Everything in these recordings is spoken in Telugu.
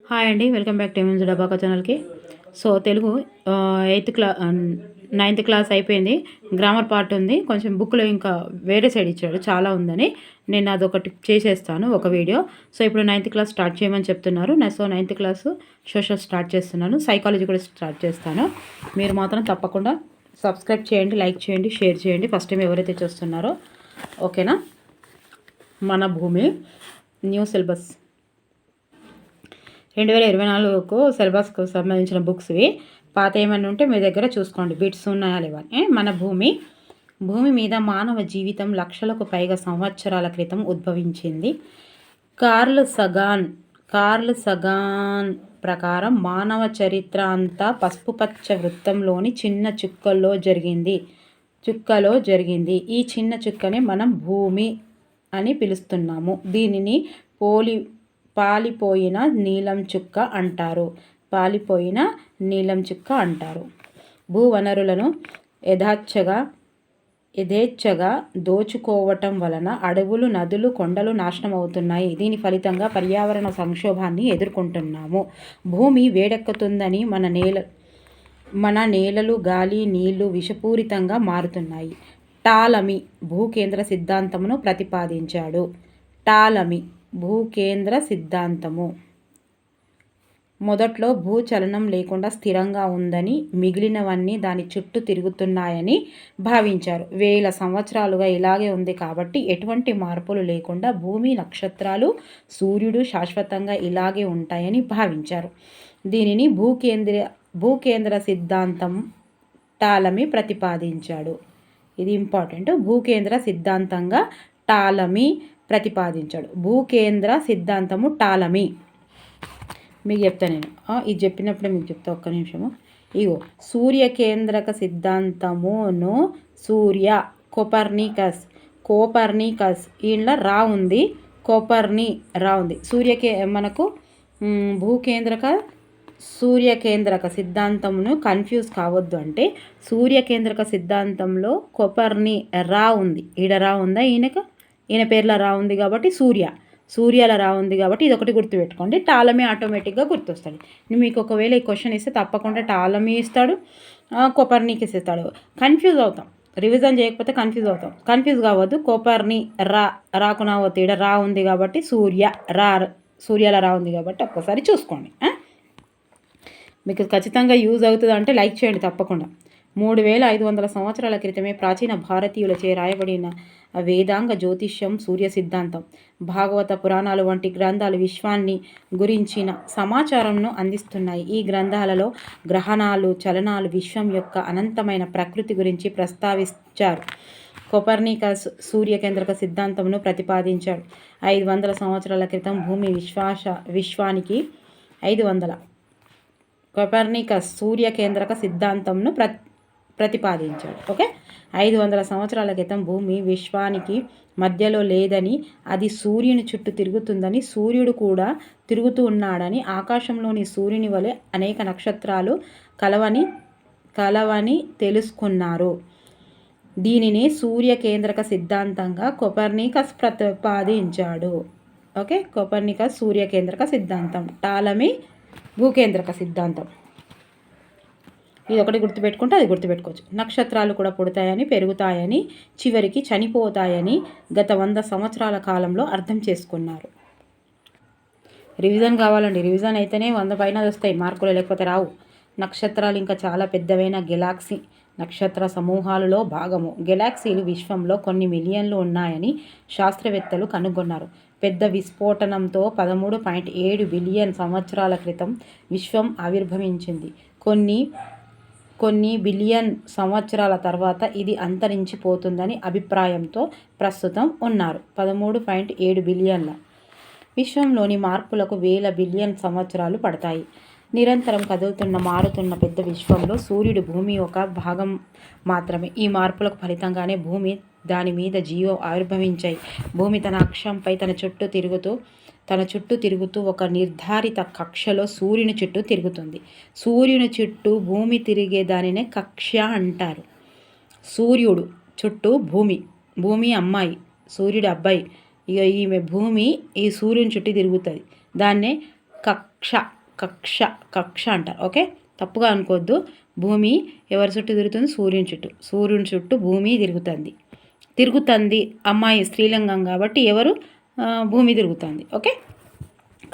హాయ్ అండి, వెల్కమ్ బ్యాక్ టు ఎంఎంజీ డబ్బాక ఛానల్కి. సో తెలుగు 9th క్లాస్ అయిపోయింది. గ్రామర్ పార్ట్ ఉంది, కొంచెం బుక్లో ఇంకా వేరే సైడ్ ఇచ్చాడు, చాలా ఉందని నేను అదొకటి చేసేస్తాను ఒక వీడియో. సో ఇప్పుడు 9th క్లాస్ స్టార్ట్ చేయమని చెప్తున్నారు. So 9th class social start చేస్తున్నాను, సైకాలజీ కూడా స్టార్ట్ చేస్తాను. మీరు మాత్రం తప్పకుండా సబ్స్క్రైబ్ చేయండి, లైక్ చేయండి, షేర్ చేయండి. ఫస్ట్ టైం ఎవరైతే చూస్తున్నారో ఓకేనా. మన భూమి న్యూ సిలబస్ 2024కు సిలబస్కు సంబంధించిన బుక్స్ ఇవి. పాత ఏమైనా ఉంటే మీ దగ్గర చూసుకోండి, బిట్స్ ఉన్నాయా లేవా. మన భూమి మీద మానవ జీవితం లక్షలకు పైగా సంవత్సరాల క్రితం ఉద్భవించింది. కార్ల్ సగాన్ ప్రకారం మానవ చరిత్ర అంతా పసుపు పచ్చ వృత్తంలోని చిన్న చుక్కలో జరిగింది. ఈ చిన్న చుక్కనే మనం భూమి అని పిలుస్తున్నాము. దీనిని పాలిపోయిన నీలం చుక్క అంటారు. భూవనరులను యథేచ్ఛగా దోచుకోవటం వలన అడవులు, నదులు, కొండలు నాశనం అవుతున్నాయి. దీని ఫలితంగా పర్యావరణ సంక్షోభాన్ని ఎదుర్కొంటున్నాము. భూమి వేడెక్కుతుందని మన నేలలు, గాలి, నీళ్లు విషపూరితంగా మారుతున్నాయి. టాలమీ భూకేంద్ర సిద్ధాంతమును ప్రతిపాదించాడు. భూకేంద్ర సిద్ధాంతము మొదట్లో భూచలనం లేకుండా స్థిరంగా ఉందని, మిగిలినవన్నీ దాని చుట్టూ తిరుగుతున్నాయని భావించారు. వేల సంవత్సరాలుగా ఇలాగే ఉంది కాబట్టి ఎటువంటి మార్పులు లేకుండా భూమి, నక్షత్రాలు, సూర్యుడు శాశ్వతంగా ఇలాగే ఉంటాయని భావించారు. దీనిని భూకేంద్ర సిద్ధాంతం టాలమీ ప్రతిపాదించాడు. ఇది ఇంపార్టెంట్. భూకేంద్ర సిద్ధాంతంగా టాలమీ ప్రతిపాదించాడు. భూకేంద్ర సిద్ధాంతము టాలమీ మీకు చెప్తాను నేను. ఇది చెప్పినప్పుడే మీకు చెప్తా, ఒక్క నిమిషము. ఇగో సూర్యకేంద్రక సిద్ధాంతమును కోపర్నికస్ ఈయన రా ఉంది, రా ఉంది. మనకు సూర్యకేంద్రక సిద్ధాంతమును కన్ఫ్యూజ్ కావద్దు అంటే, సూర్యకేంద్రక సిద్ధాంతంలో రా ఉంది. ఈడ రా ఉందా, ఈయన పేర్ల రా ఉంది కాబట్టి సూర్యాల రా ఉంది కాబట్టి ఇది ఒకటి గుర్తుపెట్టుకోండి. టాలమీ ఆటోమేటిక్గా గుర్తొస్తుంది. మీకు ఒకవేళ ఈ క్వశ్చన్ ఇస్తే తప్పకుండా టాలమీ ఇస్తాడు, కోపర్నికస్ ఇస్తాడు. కన్ఫ్యూజ్ అవుతాం, రివిజన్ చేయకపోతే కన్ఫ్యూజ్ కావద్దు. రాకునా ఈడ రా ఉంది కాబట్టి సూర్యాల రా ఉంది కాబట్టి ఒక్కసారి చూసుకోండి. మీకు ఖచ్చితంగా యూజ్ అవుతుంది అంటే లైక్ చేయండి తప్పకుండా. 3500 సంవత్సరాల క్రితమే ప్రాచీన భారతీయులచే రాయబడిన వేదాంగ జ్యోతిష్యం, సూర్య సిద్ధాంతం, భాగవత పురాణాలు వంటి గ్రంథాలు విశ్వాన్ని గురించిన సమాచారంను అందిస్తున్నాయి. ఈ గ్రంథాలలో గ్రహణాలు, చలనాలు, విశ్వం యొక్క అనంతమైన ప్రకృతి గురించి ప్రస్తావించారు. కోపర్నికస్ సూర్యకేంద్రక సిద్ధాంతమును ప్రతిపాదించాడు. 500 సంవత్సరాల క్రితం భూమి విశ్వానికి 500 కోపర్నికస్ సూర్యకేంద్రక సిద్ధాంతంను ప్రతిపాదించాడు. ఓకే, 500 సంవత్సరాల క్రితం భూమి విశ్వానికి మధ్యలో లేదని, అది సూర్యుని చుట్టూ తిరుగుతుందని, సూర్యుడు కూడా తిరుగుతూ ఉన్నాడని, ఆకాశంలోని సూర్యుని వలె అనేక నక్షత్రాలు కలవని తెలుసుకున్నారు. దీనిని సూర్యకేంద్రక సిద్ధాంతంగా కోపర్నికస్ ప్రతిపాదించాడు. ఓకే, కోపర్నికస్ సూర్యకేంద్రక సిద్ధాంతం, టాలమీ భూకేంద్రక సిద్ధాంతం. ఇది ఒకటి గుర్తుపెట్టుకుంటే అది గుర్తుపెట్టుకోవచ్చు. నక్షత్రాలు కూడా పుడతాయని, పెరుగుతాయని, చివరికి చనిపోతాయని గత 100 సంవత్సరాల కాలంలో అర్థం చేసుకున్నారు. రివిజన్ కావాలండి, రివిజన్ అయితేనే 100 పైన వస్తాయి మార్కులు, లేకపోతే రావు. నక్షత్రాలు ఇంకా చాలా పెద్దవైన గెలాక్సీ నక్షత్ర సమూహాలలో భాగము. గెలాక్సీలు విశ్వంలో కొన్ని మిలియన్లు ఉన్నాయని శాస్త్రవేత్తలు కనుగొన్నారు. పెద్ద విస్ఫోటనంతో 13.7 బిలియన్ సంవత్సరాల క్రితం విశ్వం ఆవిర్భవించింది. కొన్ని బిలియన్ సంవత్సరాల తర్వాత ఇది అంతరించిపోతుందని అభిప్రాయంతో ప్రస్తుతం ఉన్నారు. 13.7 బిలియన్ల విశ్వంలోని మార్పులకు వేల బిలియన్ సంవత్సరాలు పడతాయి. నిరంతరం కదులుతున్న, మారుతున్న పెద్ద విశ్వంలో సూర్యుడు, భూమి ఒక భాగం మాత్రమే. ఈ మార్పులకు ఫలితంగానే భూమి, దాని మీద జీవం ఆవిర్భవించాయి. భూమి తన అక్షంపై తన చుట్టూ తిరుగుతూ ఒక నిర్ధారిత కక్షలో సూర్యుని చుట్టూ తిరుగుతుంది. సూర్యుని చుట్టూ భూమి తిరిగే దానినే కక్ష అంటారు. సూర్యుడు చుట్టూ భూమి అమ్మాయి, సూర్యుడు అబ్బాయి. ఇక ఈమె భూమి ఈ సూర్యుని చుట్టూ తిరుగుతుంది. దాన్నే కక్ష కక్ష కక్ష అంటారు. ఓకే, తప్పుగా అనుకోవద్దు. భూమి ఎవరి చుట్టూ తిరుగుతుంది? సూర్యుని చుట్టూ భూమి తిరుగుతుంది. అమ్మాయి స్త్రీలింగం కాబట్టి ఎవరు? భూమి తిరుగుతుంది. ఓకే,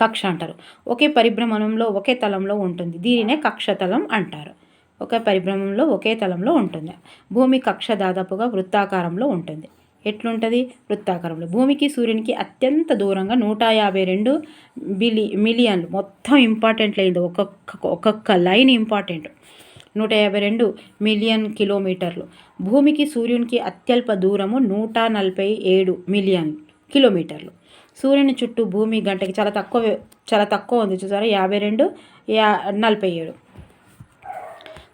కక్ష అంటారు. ఒకే పరిభ్రమణంలో ఒకే తలంలో ఉంటుంది. దీనినే కక్షతలం అంటారు. ఒకే పరిభ్రమంలో ఒకే తలంలో ఉంటుంది. భూమి కక్ష దాదాపుగా వృత్తాకారంలో ఉంటుంది. ఎట్లుంటుంది? వృత్తాకారంలో. భూమికి సూర్యునికి అత్యంత దూరంగా 152 మిలియన్లు. మొత్తం ఇంపార్టెంట్ లేదు, ఒక్కొక్క లైన్ ఇంపార్టెంట్. 152 మిలియన్ కిలోమీటర్లు. భూమికి సూర్యునికి అత్యల్ప దూరము 147 మిలియన్ కిలోమీటర్లు. సూర్యుని చుట్టూ భూమి గంటకి చాలా తక్కువ ఉంది చూసారా, 52 47.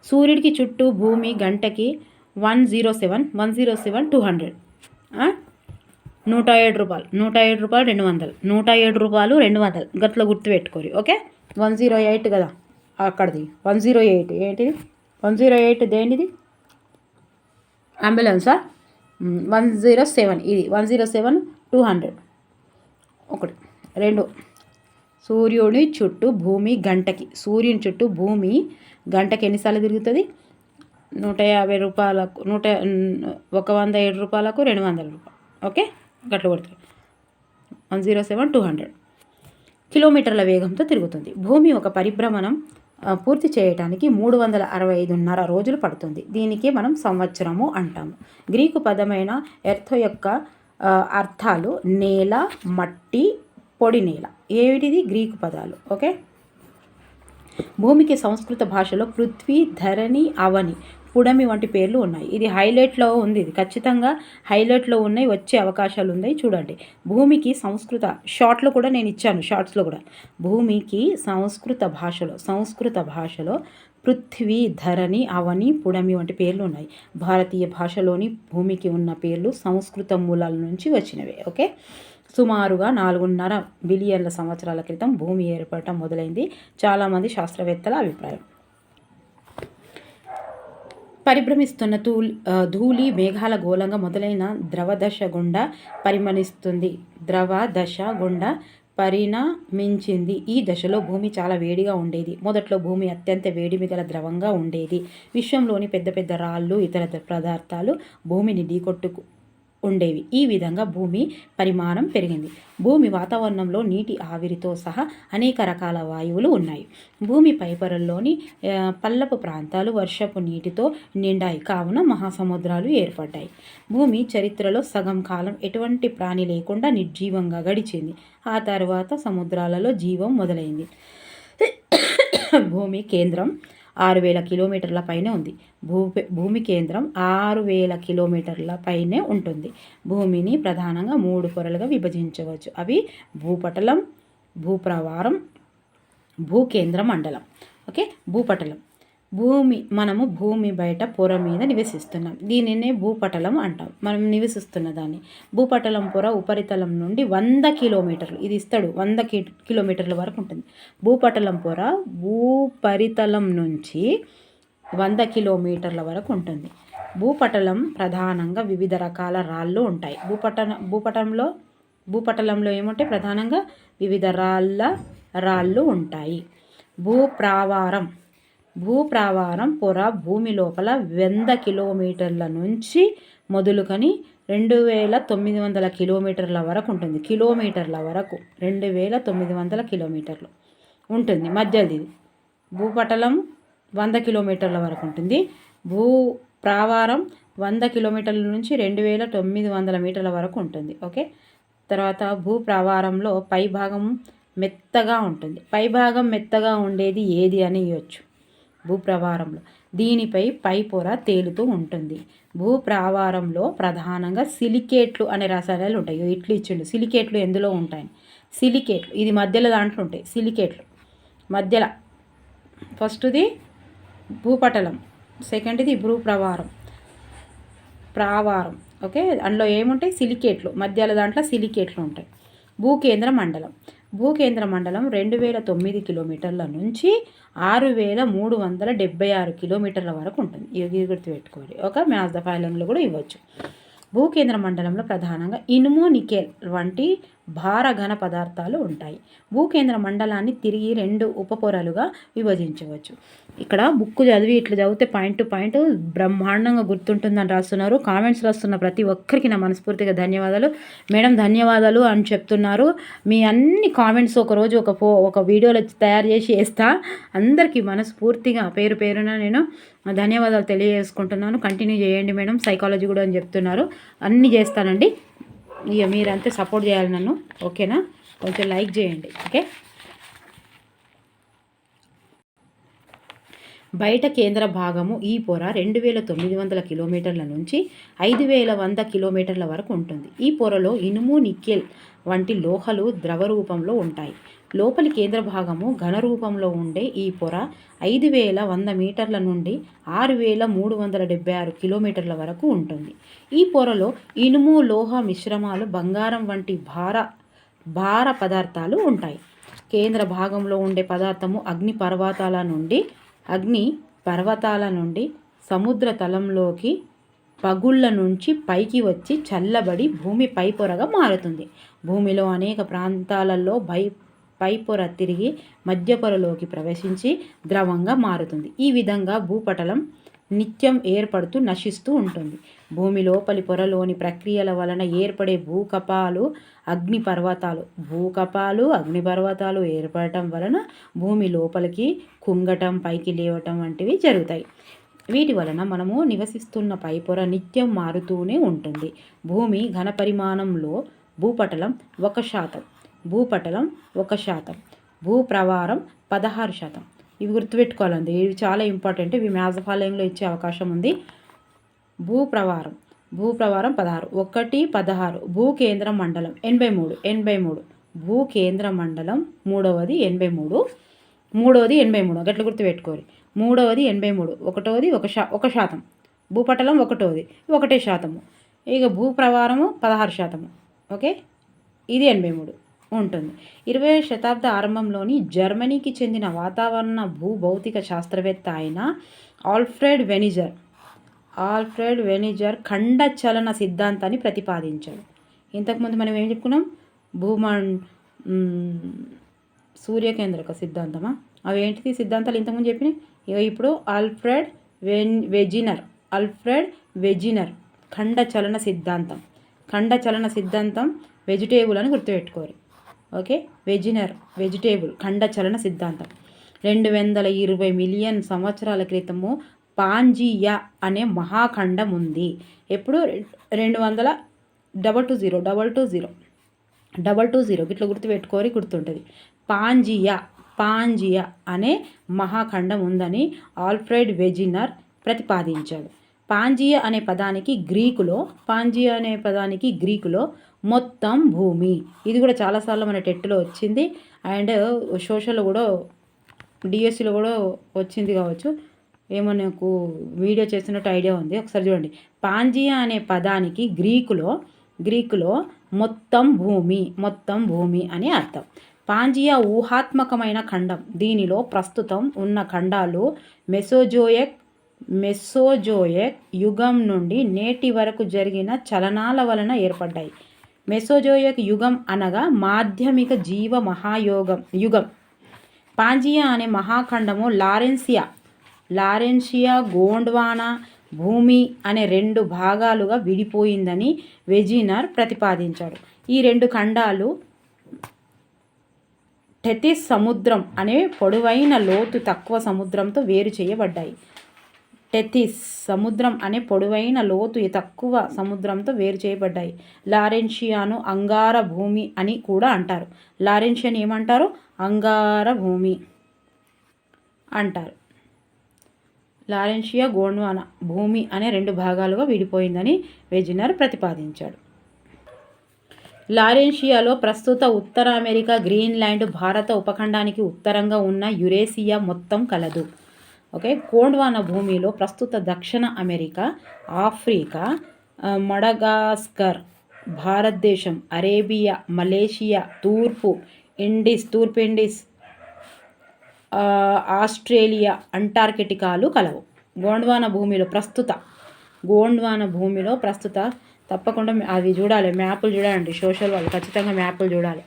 సూర్యుడికి చుట్టూ భూమి గంటకి 107 200. 107 రూపాయలు 200, 107 రూపాయలు 200 గట్ల గుర్తుపెట్టుకోరు. ఓకే, 108 కదా అక్కడిది. 108 ఏంటిది? 108 దేనిది? అంబులెన్సా? 107 ఇది. 107 200. 1 2. సూర్యుని చుట్టూ భూమి గంటకి ఎన్నిసార్లు తిరుగుతుంది? 150 రూపాయలకు 107 రూపాయలకు 200 రూపాయలు. ఓకే, గట్ల కొడుతుంది. 107 200 కిలోమీటర్ల వేగంతో తిరుగుతుంది. భూమి ఒక పరిభ్రమణం పూర్తి చేయడానికి 365.5 రోజులు పడుతుంది. దీనికి మనం సంవత్సరము అంటాము. గ్రీకు పదమైన ఎర్త్ యొక్క అర్థాలు నేల, మట్టి, పొడి నేల. ఏమిటిది? గ్రీకు పదాలు. ఓకే, భూమికి సంస్కృత భాషలో పృథ్వీ, ధరణి, అవని, పుడమి వంటి పేర్లు ఉన్నాయి. ఇది హైలైట్లో ఉంది. ఇది ఖచ్చితంగా హైలైట్లో ఉన్నాయి, వచ్చే అవకాశాలు ఉన్నాయి. చూడండి, భూమికి సంస్కృత షార్ట్లో కూడా నేను ఇచ్చాను, షార్ట్స్లో కూడా. భూమికి సంస్కృత భాషలో పృథ్వీ, ధరణి, అవని, పుడమి వంటి పేర్లు ఉన్నాయి. భారతీయ భాషలోని భూమికి ఉన్న పేర్లు సంస్కృత మూలాల నుంచి వచ్చినవే. ఓకే, సుమారుగా 4.5 బిలియన్ల సంవత్సరాల క్రితం భూమి ఏర్పడటం మొదలైంది చాలామంది శాస్త్రవేత్తల అభిప్రాయం. పరిభ్రమిస్తున్న ధూళి మేఘాల గోళంగా మొదలైన ద్రవదశ గుండా పరిణమించింది. ఈ దశలో భూమి చాలా వేడిగా ఉండేది. మొదట్లో భూమి అత్యంత వేడిమి గల ద్రవంగా ఉండేది. విశ్వంలోని పెద్ద పెద్ద రాళ్ళు, ఇతర పదార్థాలు భూమిని ఢీకొట్టుకు ఉండేవి. ఈ విధంగా భూమి పరిమాణం పెరిగింది. భూమి వాతావరణంలో నీటి ఆవిరితో సహా అనేక రకాల వాయువులు ఉన్నాయి. భూమి పైపొరల్లోని పల్లపు ప్రాంతాలు వర్షపు నీటితో నిండాయి. కావున మహాసముద్రాలు ఏర్పడ్డాయి. భూమి చరిత్రలో సగం కాలం ఎటువంటి ప్రాణి లేకుండా నిర్జీవంగా గడిచింది. ఆ తర్వాత సముద్రాలలో జీవం మొదలైంది. భూమి కేంద్రం 6000 కిలోమీటర్ల పైనే ఉంది. భూమి కేంద్రం 6000 కిలోమీటర్ల పైనే ఉంటుంది. భూమిని ప్రధానంగా 3 పొరలుగా విభజించవచ్చు. అవి భూపటలం, భూప్రవారం, భూకేంద్ర మండలం. ఓకే, భూపటలం. మనము భూమి బయట పొర మీద నివసిస్తున్నాం. దీనినే భూపటలం అంటాం, మనం నివసిస్తున్న దాన్ని. భూపటలం పొర ఉపరితలం నుండి 100 కిలోమీటర్లు, ఇది ఇస్తాడు, 100 కిలోమీటర్ల వరకు ఉంటుంది. భూపటలం పొర భూపరితలం నుంచి 100 కిలోమీటర్ల వరకు ఉంటుంది. భూపటలం ప్రధానంగా వివిధ రకాల రాళ్ళు ఉంటాయి. భూపటలంలో ఏముంటాయి? ప్రధానంగా వివిధ రాళ్ళు ఉంటాయి. భూప్రావారం పొర భూమి లోపల 100 కిలోమీటర్ల నుంచి మొదలుకొని 2900 కిలోమీటర్ల వరకు ఉంటుంది. 2900 కిలోమీటర్లు ఉంటుంది. మధ్యది ఇది. భూపటలం 100 కిలోమీటర్ల వరకు ఉంటుంది. భూప్రావారం 100 కిలోమీటర్ల నుంచి 2900 మీటర్ల వరకు ఉంటుంది. ఓకే, తర్వాత భూప్రావారంలో పైభాగం మెత్తగా ఉంటుంది. పైభాగం మెత్తగా ఉండేది ఏది అని ఇవ్వచ్చు. భూప్రవారంలో దీనిపై పై పొర తేలుతూ ఉంటుంది. భూప్రావారంలో ప్రధానంగా సిలికేట్లు అనే రసాయనాలు ఉంటాయి. ఇట్లు ఇచ్చిండు, సిలికేట్లు ఎందులో ఉంటాయి? సిలికేట్లు ఇది మధ్యలో దాంట్లో ఉంటాయి. సిలికేట్లు మధ్యలో, ఫస్ట్ది భూపటలం, సెకండ్ది భూప్రవారం. ఓకే, అందులో ఏముంటాయి? సిలికేట్లు, మధ్యలో దాంట్లో సిలికేట్లు ఉంటాయి. భూకేంద్ర మండలం 2009 కిలోమీటర్ల నుంచి 6376 కిలోమీటర్ల వరకు ఉంటుంది. ఇది గుర్తుపెట్టుకోవాలి. ఒక మ్యాథ్ ద ఫాలోయింగ్లో కూడా ఇవ్వచ్చు. భూకేంద్ర మండలంలో ప్రధానంగా ఇనుము, నికెల్ వంటి భార ఘన పదార్థాలు ఉంటాయి. భూకేంద్ర మండలాన్ని తిరిగి 2 ఉపపొరలుగా విభజించవచ్చు. ఇక్కడ బుక్ చదివి ఇట్లా చదివితే పాయింట్ టు పాయింట్ బ్రహ్మాండంగా గుర్తుంటుందని రాస్తున్నారు. కామెంట్స్ రాస్తున్న ప్రతి ఒక్కరికి నా మనస్ఫూర్తిగా ధన్యవాదాలు. మేడం ధన్యవాదాలు అని చెప్తున్నారు. మీ అన్ని కామెంట్స్ ఒకరోజు ఒక వీడియోలో తయారు చేసి వేస్తా. అందరికీ మనస్ఫూర్తిగా పేరు పేరున నేను ధన్యవాదాలు తెలియజేసుకుంటున్నాను. కంటిన్యూ చేయండి మేడం, సైకాలజీ కూడా అని చెప్తున్నారు. అన్నీ చేస్తానండి. ఇక మీరంతే సపోర్ట్ చేయాలి నన్ను, ఓకేనా? కొంచెం లైక్ చేయండి, ఓకే? బయట కేంద్ర భాగము ఈ పొర 2900 కిలోమీటర్ల నుంచి 5100 కిలోమీటర్ల వరకు ఉంటుంది. ఈ పొరలో ఇనుము, నికెల్ వంటి లోహాలు ద్రవ రూపంలో ఉంటాయి. లోపలి కేంద్ర భాగము ఘన రూపంలో ఉండే ఈ పొర 5100 మీటర్ల నుండి 6376 కిలోమీటర్ల వరకు ఉంటుంది. ఈ పొరలో ఇనుము, లోహ మిశ్రమాలు, బంగారం వంటి భార పదార్థాలు ఉంటాయి. కేంద్ర భాగంలో ఉండే పదార్థము అగ్ని పర్వతాల నుండి సముద్ర తలంలోకి పగుళ్ళ నుంచి పైకి వచ్చి చల్లబడి భూమి పైపొరగా మారుతుంది. భూమిలో అనేక ప్రాంతాలలో పైపొర తిరిగి మధ్యపొరలోకి ప్రవేశించి ద్రవంగా మారుతుంది. ఈ విధంగా భూపటలం నిత్యం ఏర్పడుతూ నశిస్తూ ఉంటుంది. భూమి లోపలి పొరలోని ప్రక్రియల వలన ఏర్పడే భూకపాలు అగ్నిపర్వతాలు ఏర్పడటం వలన భూమి లోపలికి కుంగటం, పైకి లేవటం వంటివి జరుగుతాయి. వీటి వలన మనము నివసిస్తున్న పైపొర నిత్యం మారుతూనే ఉంటుంది. భూమి ఘనపరిమాణంలో భూపటలం 1%, భూప్రవారం 16%. ఇవి గుర్తుపెట్టుకోవాలండి, ఇవి చాలా ఇంపార్టెంట్. ఇవి మ్యాథ్స్ ఫాలోయింగ్లో ఇచ్చే అవకాశం ఉంది. భూప్రవారం 16, 16. భూకేంద్ర మండలం 83. భూకేంద్ర మండలం మూడవది 83. గట్ల గుర్తుపెట్టుకోరు. మూడవది 83, ఒకటవది 1%. భూపటలం 1%. ఇక భూప్రవారము 16%, ఓకే? ఇది 83 ఉంటుంది. 20వ శతాబ్ద ఆరంభంలోని జర్మనీకి చెందిన వాతావరణ భూభౌతిక శాస్త్రవేత్త అయిన ఆల్ఫ్రెడ్ వెనిజర్ ఖండ చలన సిద్ధాంతాన్ని ప్రతిపాదించాడు. ఇంతకుముందు మనం ఏం చెప్పుకున్నాం? సూర్యకేంద్రక సిద్ధాంతమా? అవి ఏంటిది సిద్ధాంతాలు ఇంతకుముందు చెప్పినాయి. ఇప్పుడు ఆల్ఫ్రెడ్ వెజినర్ ఖండ చలన సిద్ధాంతం వెజిటేబుల్ అని గుర్తుపెట్టుకోరు, ఓకే? వెజిటేబుల్ ఖండ చలన సిద్ధాంతం 220 మిలియన్ సంవత్సరాల క్రితము పాంజియా అనే మహాఖండం ఉంది. ఎప్పుడు 220 ఇట్లా గుర్తుపెట్టుకోరి, గుర్తుంటుంది. పాంజియా అనే మహాఖండం ఉందని ఆల్ఫ్రెడ్ వెజినర్ ప్రతిపాదించాడు. పాంజియా అనే పదానికి గ్రీకులో మొత్తం భూమి. ఇది కూడా చాలాసార్లు మన టెట్లో వచ్చింది, అండ్ సోషల్లో కూడా డిఎస్సిలో కూడా వచ్చింది కావచ్చు. ఏమో నాకు వీడియో చేసినట్టు ఐడియా ఉంది, ఒకసారి చూడండి. పాంజియా అనే పదానికి గ్రీకులో మొత్తం భూమి అని అర్థం. పాంజియా ఊహాత్మకమైన ఖండం. దీనిలో ప్రస్తుతం ఉన్న ఖండాలు మెసోజోయక్ యుగం నుండి నేటి వరకు జరిగిన చలనాల వలన ఏర్పడ్డాయి. మెసోజోయక్ యుగం అనగా మాధ్యమిక జీవ యుగం. పాంజియా అనే మహాఖండము లారెన్షియా, గోండ్వానా భూమి అనే 2 భాగాలుగా విడిపోయిందని వెజినర్ ప్రతిపాదించాడు. ఈ 2 ఖండాలు టెథిస్ సముద్రం అనే పొడవైన లోతు తక్కువ సముద్రంతో వేరు చేయబడ్డాయి. లారెన్షియాను అంగార భూమి అని కూడా అంటారు. లారెన్షియాని ఏమంటారు? అంగార భూమి అంటారు. లారెన్షియా, గోండ్వానా భూమి అనే 2 భాగాలుగా విడిపోయిందని వెజినర్ ప్రతిపాదించాడు. లారెన్షియాలో ప్రస్తుత ఉత్తర అమెరికా, గ్రీన్లాండ్, భారత ఉపఖండానికి ఉత్తరంగా ఉన్న యురేసియా మొత్తం కలదు, ఓకే? గోండ్వానా భూమిలో ప్రస్తుత దక్షిణ అమెరికా, ఆఫ్రికా, మడగాస్కర్, భారతదేశం, అరేబియా, మలేషియా, తూర్పు ఇండిస్, ఆస్ట్రేలియా, అంటార్కిటికాలు కలవు. గోండ్వానా భూమిలో ప్రస్తుత తప్పకుండా అవి చూడాలి, మ్యాపులు చూడాలండి. సోషల్ వాళ్ళు ఖచ్చితంగా మ్యాపులు చూడాలి.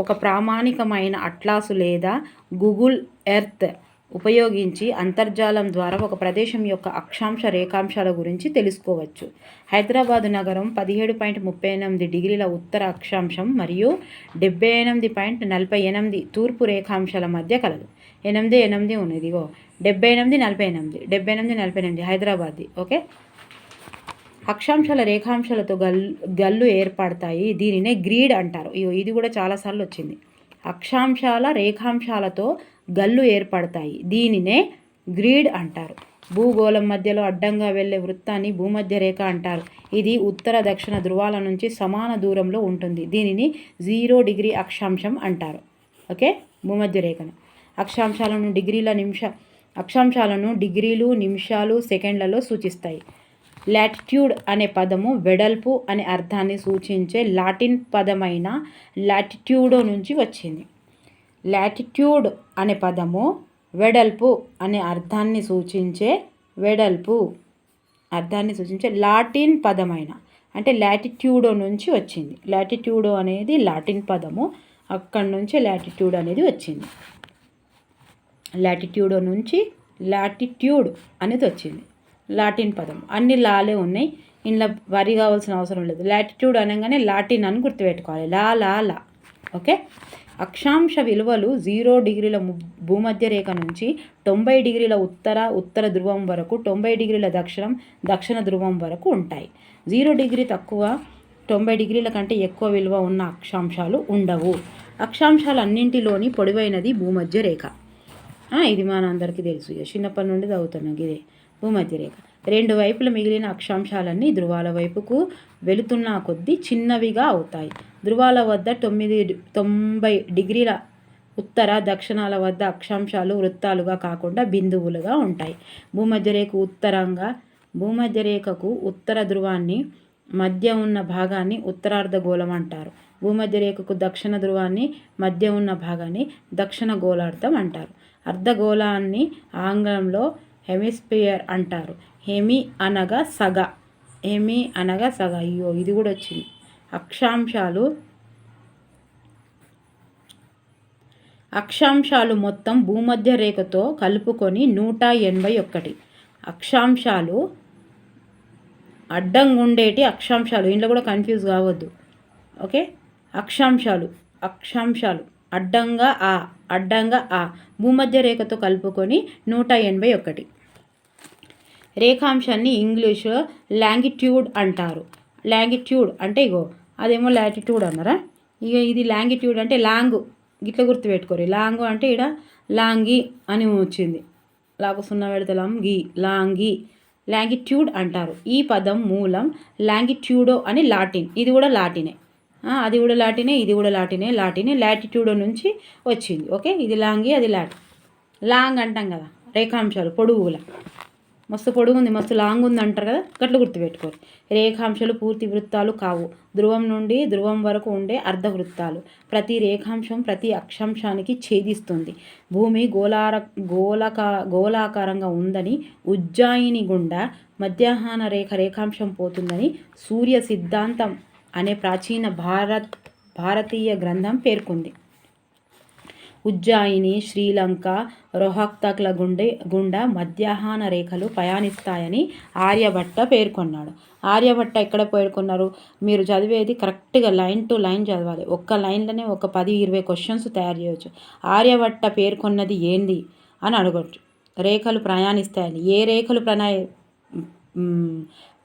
ఒక ప్రామాణికమైన అట్లాసు లేదా గూగుల్ ఎర్త్ ఉపయోగించి అంతర్జాలం ద్వారా ఒక ప్రదేశం యొక్క అక్షాంశ రేఖాంశాల గురించి తెలుసుకోవచ్చు. హైదరాబాదు నగరం 17.38 డిగ్రీల ఉత్తర అక్షాంశం మరియు 78.48 తూర్పు రేఖాంశాల మధ్య కలదు. 8 ఉన్నది, ఇగో 78 48 78 48 హైదరాబాద్ది. ఓకే, అక్షాంశాల రేఖాంశాలతో గల్లు ఏర్పడతాయి. దీనినే గ్రీడ్ అంటారు. ఇది కూడా చాలాసార్లు వచ్చింది. అక్షాంశాల రేఖాంశాలతో గల్లు ఏర్పడతాయి. దీనినే గ్రీడ్ అంటారు. భూగోళం మధ్యలో అడ్డంగా వెళ్ళే వృత్తాన్ని భూమధ్య రేఖ అంటారు. ఇది ఉత్తర దక్షిణ ధ్రువాల నుంచి సమాన దూరంలో ఉంటుంది. దీనిని 0 డిగ్రీ అక్షాంశం అంటారు. ఓకే, భూమధ్య రేఖను. అక్షాంశాలను డిగ్రీలు, నిమిషాలు, సెకండ్లలో సూచిస్తాయి. లాటిట్యూడ్ అనే పదము వెడల్పు అనే అర్థాన్ని సూచించే లాటిన్ పదమైన లాటిట్యూడో నుంచి వచ్చింది. లాటిట్యూడ్ అనే పదము వెడల్పు అనే అర్థాన్ని సూచించే లాటిన్ పదమైన అంటే లాటిట్యూడో నుంచి వచ్చింది. లాటిట్యూడో అనేది లాటిన్ పదము, అక్కడి నుంచి లాటిట్యూడ్ అనేది వచ్చింది. లాటిట్యూడో నుంచి లాటిట్యూడ్ అనేది వచ్చింది, లాటిన్ పదం. అన్ని లాలే ఉన్నాయి, ఇంట్లో వరి కావాల్సిన అవసరం లేదు. లాటిట్యూడ్ అనగానే లాటిన్ అని గుర్తుపెట్టుకోవాలి, లా. ఓకే, అక్షాంశ విలువలు 0 డిగ్రీల భూమధ్య రేఖ నుంచి 90 డిగ్రీల ఉత్తర ధ్రువం వరకు, 90 డిగ్రీల దక్షిణ ధ్రువం వరకు ఉంటాయి. 0 డిగ్రీ తక్కువ, 90 డిగ్రీల కంటే ఎక్కువ విలువ ఉన్న అక్షాంశాలు ఉండవు. అక్షాంశాలన్నింటిలోని పొడవైనది భూమధ్య రేఖ. ఇది మనందరికీ తెలుసు, చిన్నప్పటి నుండి చదువుతున్నాం. ఇదే భూమధ్య రేఖ. 2 వైపుల మిగిలిన అక్షాంశాలన్నీ ధ్రువాల వైపుకు వెళుతున్న కొద్దీ చిన్నవిగా అవుతాయి. ధ్రువాల వద్ద 90 డిగ్రీల ఉత్తర దక్షిణాల వద్ద అక్షాంశాలు వృత్తాలుగా కాకుండా బిందువులుగా ఉంటాయి. భూమధ్య రేఖకు ఉత్తర ధ్రువాన్ని మధ్య ఉన్న భాగాన్ని ఉత్తరార్ధగోళం అంటారు. భూమధ్య రేఖకు దక్షిణ ధ్రువాన్ని మధ్య ఉన్న భాగాన్ని దక్షిణ గోళార్ధం అంటారు. అర్ధగోళాన్ని ఆంగ్లంలో హెమిస్పియర్ అంటారు. హెమి అనగా సగ. ఇది కూడా వచ్చింది. అక్షాంశాలు మొత్తం భూమధ్య రేఖతో కలుపుకొని 181. అక్షాంశాలు అడ్డంగుండేటి అక్షాంశాలు, ఇంట్లో కూడా కన్ఫ్యూజ్ కావద్దు. ఓకే, అక్షాంశాలు అడ్డంగా భూమధ్య రేఖతో కలుపుకొని 181. రేఖాంశాన్ని ఇంగ్లీష్ లాంగిట్యూడ్ అంటారు. లాంగిట్యూడ్ అంటే ఇగో అదేమో లాటిట్యూడ్ అన్నారా. ఇది లాంగిట్యూడ్ అంటే లాంగ్, గిట్ల గుర్తుపెట్టుకోరు. లాంగ్ అంటే ఇక్కడ లాంగి అని వచ్చింది, లాగు 0 పెడితే లాంగి, లాంగిట్యూడ్ అంటారు. ఈ పదం మూలం లాంగిట్యూడో అని లాటిన్. ఇది కూడా లాటినే, అది కూడా లాటినే, ఇది కూడా లాటినే. లాటిట్యూడో నుంచి వచ్చింది. ఓకే, ఇది లాంగి, అది లాంగ్ అంటాం కదా రేఖాంశాలు, పొడుగుల. మస్తు పొడుగుంది, మస్తు లాంగ్ ఉంది అంటారు కదా, గట్ల గుర్తుపెట్టుకోరు. రేఖాంశాలు పూర్తి వృత్తాలు కావు, ధ్రువం నుండి ధ్రువం వరకు ఉండే అర్ధవృత్తాలు. ప్రతి రేఖాంశం ప్రతి అక్షాంశానికి ఛేదిస్తుంది. భూమి గోళాకారంగా ఉందని, ఉజ్జాయిని గుండా మధ్యాహ్న రేఖాంశం పోతుందని సూర్య సిద్ధాంతం అనే ప్రాచీన భారతీయ గ్రంథం పేర్కొంది. ఉజ్జాయిని, శ్రీలంక, రోహ్తక్ల గుండా మధ్యాహ్న రేఖలు ప్రయాణిస్తాయని ఆర్యభట్ట పేర్కొన్నాడు. ఆర్యభట్ట ఎక్కడ పేర్కొన్నారు? మీరు చదివేది కరెక్ట్గా లైన్ టు లైన్ చదవాలి. ఒక్క లైన్లోనే ఒక 10-20 క్వశ్చన్స్ తయారు చేయవచ్చు. ఆర్యభట్ట పేర్కొన్నది ఏంది అని అడగచ్చు. రేఖలు ప్రయాణిస్తాయని. ఏ రేఖలు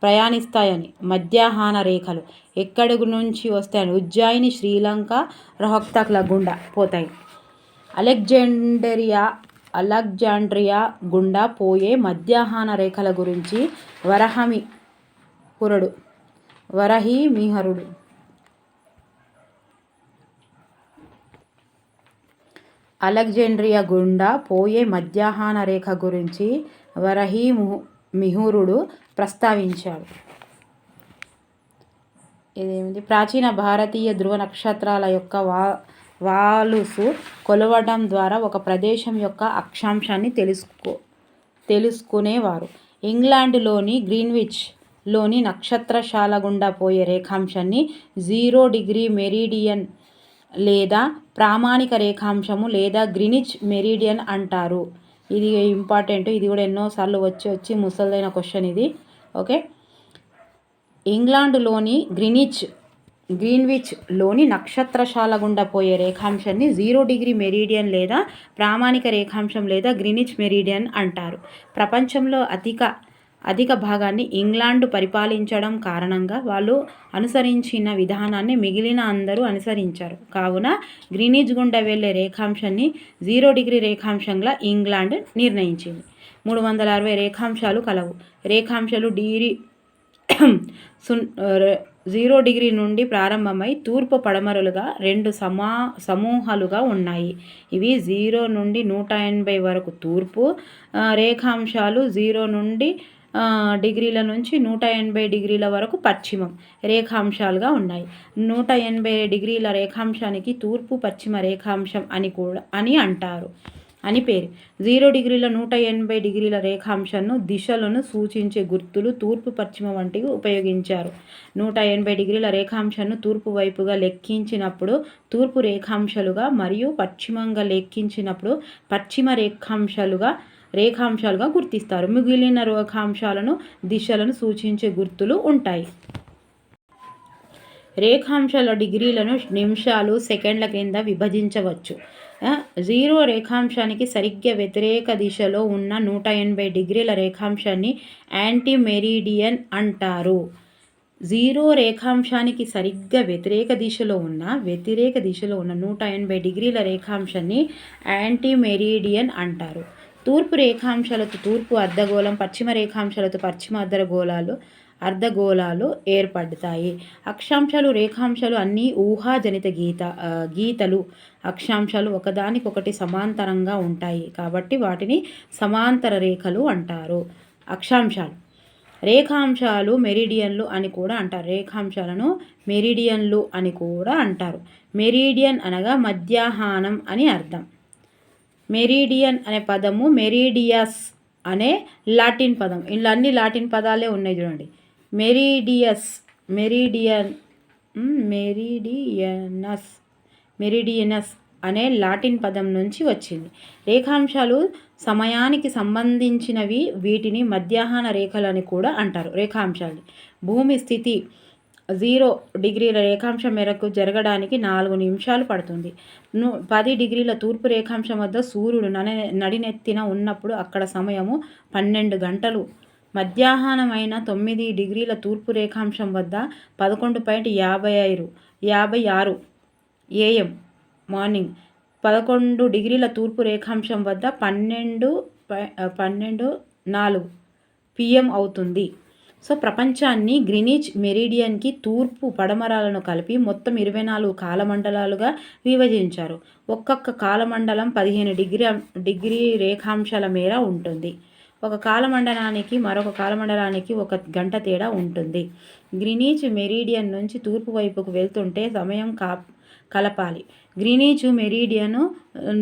ప్రయాణిస్తాయని? మధ్యాహ్న రేఖలు. ఎక్కడి నుంచి వస్తాయని? ఉజ్జాయిని, శ్రీలంక, రోహ్తక్ల గుండా పోతాయి. అలెగ్జాండ్రియా గుండా పోయే మధ్యాహ్న రేఖల గురించి వరాహమిహిరుడు అలెగ్జాండ్రియా గుండా పోయే మధ్యాహ్న రేఖ గురించి వరాహమిహిరుడు ప్రస్తావించాడు. ఇదేమిటి? ప్రాచీన భారతీయ ధ్రువ నక్షత్రాల యొక్క వాలుసు కొలవడం ద్వారా ఒక ప్రదేశం యొక్క అక్షాంశాన్ని తెలుసుకునేవారు. ఇంగ్లాండ్లోని గ్రీన్విచ్ లోని నక్షత్రశాల గుండా పోయే రేఖాంశాన్ని 0 డిగ్రీ మెరీడియన్ లేదా ప్రామాణిక రేఖాంశము లేదా గ్రీనిచ్ మెరీడియన్ అంటారు. ఇది ఇంపార్టెంట్, ఇది కూడా ఎన్నోసార్లు వచ్చి ముసలిదైన క్వశ్చన్ ఇది. ఓకే, ఇంగ్లాండ్లోని గ్రీన్విచ్లోని నక్షత్రశాల గుండా పోయే రేఖాంశాన్ని 0 డిగ్రీ మెరీడియన్ లేదా ప్రామాణిక రేఖాంశం లేదా గ్రీనిచ్ మెరీడియన్ అంటారు. ప్రపంచంలో అధిక భాగాన్ని ఇంగ్లాండ్ పరిపాలించడం కారణంగా వాళ్ళు అనుసరించిన విధానాన్ని మిగిలిన అందరూ అనుసరించారు. కావున గ్రీనిచ్ గుండా వెళ్ళే రేఖాంశాన్ని 0 డిగ్రీ రేఖాంశంగా ఇంగ్లాండ్ నిర్ణయించింది. 360 రేఖాంశాలు కలవు. రేఖాంశాలు 0 డిగ్రీ నుండి ప్రారంభమై తూర్పు పడమరలుగా 2 సమూహాలుగా ఉన్నాయి. ఇవి 0 నుండి 180 వరకు తూర్పు రేఖాంశాలు, 0 నుండి డిగ్రీల నుంచి 180 డిగ్రీల వరకు పశ్చిమం రేఖాంశాలుగా ఉన్నాయి. 180 డిగ్రీల రేఖాంశానికి తూర్పు పశ్చిమ రేఖాంశం అని అంటారు అని పేరు. 0 డిగ్రీల 180 డిగ్రీల రేఖాంశాన్ని దిశలను సూచించే గుర్తులు తూర్పు పశ్చిమ వంటివి ఉపయోగించారు. 180 డిగ్రీల రేఖాంశాన్ని తూర్పు వైపుగా లెక్కించినప్పుడు తూర్పు రేఖాంశాలుగా మరియు పశ్చిమంగా లెక్కించినప్పుడు పశ్చిమ రేఖాంశాలుగా గుర్తిస్తారు. మిగిలిన రేఖాంశాలను దిశలను సూచించే గుర్తులు ఉంటాయి. రేఖాంశాల డిగ్రీలను నిమిషాలు, సెకండ్ల కింద విభజించవచ్చు. 0 రేఖాంశానికి సరిగ్గా వ్యతిరేక దిశలో ఉన్న 180 డిగ్రీల రేఖాంశాన్ని యాంటీ మెరీడియన్ అంటారు. 0 రేఖాంశానికి సరిగ్గా వ్యతిరేక దిశలో ఉన్న 180 డిగ్రీల రేఖాంశాన్ని యాంటీ మెరీడియన్ అంటారు. తూర్పు రేఖాంశాలతో తూర్పు అర్ధగోళం, పశ్చిమ రేఖాంశాలతో పశ్చిమ అర్ధగోళాలు ఏర్పడతాయి. అక్షాంశాలు, రేఖాంశాలు అన్నీ ఊహాజనిత గీతలు. అక్షాంశాలు ఒకదానికొకటి సమాంతరంగా ఉంటాయి కాబట్టి వాటిని సమాంతర రేఖలు అంటారు. అక్షాంశాలు. రేఖాంశాలు మెరీడియన్లు అని కూడా అంటారు. రేఖాంశాలను మెరీడియన్లు అని కూడా అంటారు. మెరీడియన్ అనగా మధ్యాహ్నం అని అర్థం. మెరీడియన్ అనే పదము మెరీడియస్ అనే లాటిన్ పదం. ఇలా అన్ని లాటిన్ పదాలే ఉన్నాయి చూడండి. మెరీడియనస్ అనే లాటిన్ పదం నుంచి వచ్చింది. రేఖాంశాలు సమయానికి సంబంధించినవి. వీటిని మధ్యాహ్న రేఖలని కూడా అంటారు. రేఖాంశాలు భూమి స్థితి 0 డిగ్రీల రేఖాంశం మేరకు జరగడానికి 4 నిమిషాలు పడుతుంది. 10 డిగ్రీల తూర్పు రేఖాంశం వద్ద సూర్యుడు నడినెత్తిన ఉన్నప్పుడు అక్కడ సమయము 12 గంటలు. మధ్యాహ్నమైన 9 డిగ్రీల తూర్పు రేఖాంశం వద్ద 11:56 AM మార్నింగ్. 11 డిగ్రీల తూర్పు రేఖాంశం వద్ద 12:04 PM అవుతుంది. సో ప్రపంచాన్ని గ్రీనిచ్ మెరీడియన్కి తూర్పు పడమరాలను కలిపి మొత్తం 24 కాలమండలాలుగా విభజించారు. ఒక్కొక్క కాలమండలం 15 డిగ్రీ రేఖాంశాల మేర ఉంటుంది. ఒక కాలమండలానికి మరొక కాలమండలానికి 1 గంట తేడా ఉంటుంది. గ్రీనిచ్ మెరీడియన్ నుంచి తూర్పు వైపుకు వెళ్తుంటే సమయం కలపాలి. గ్రీనిచ్ మెరీడియన్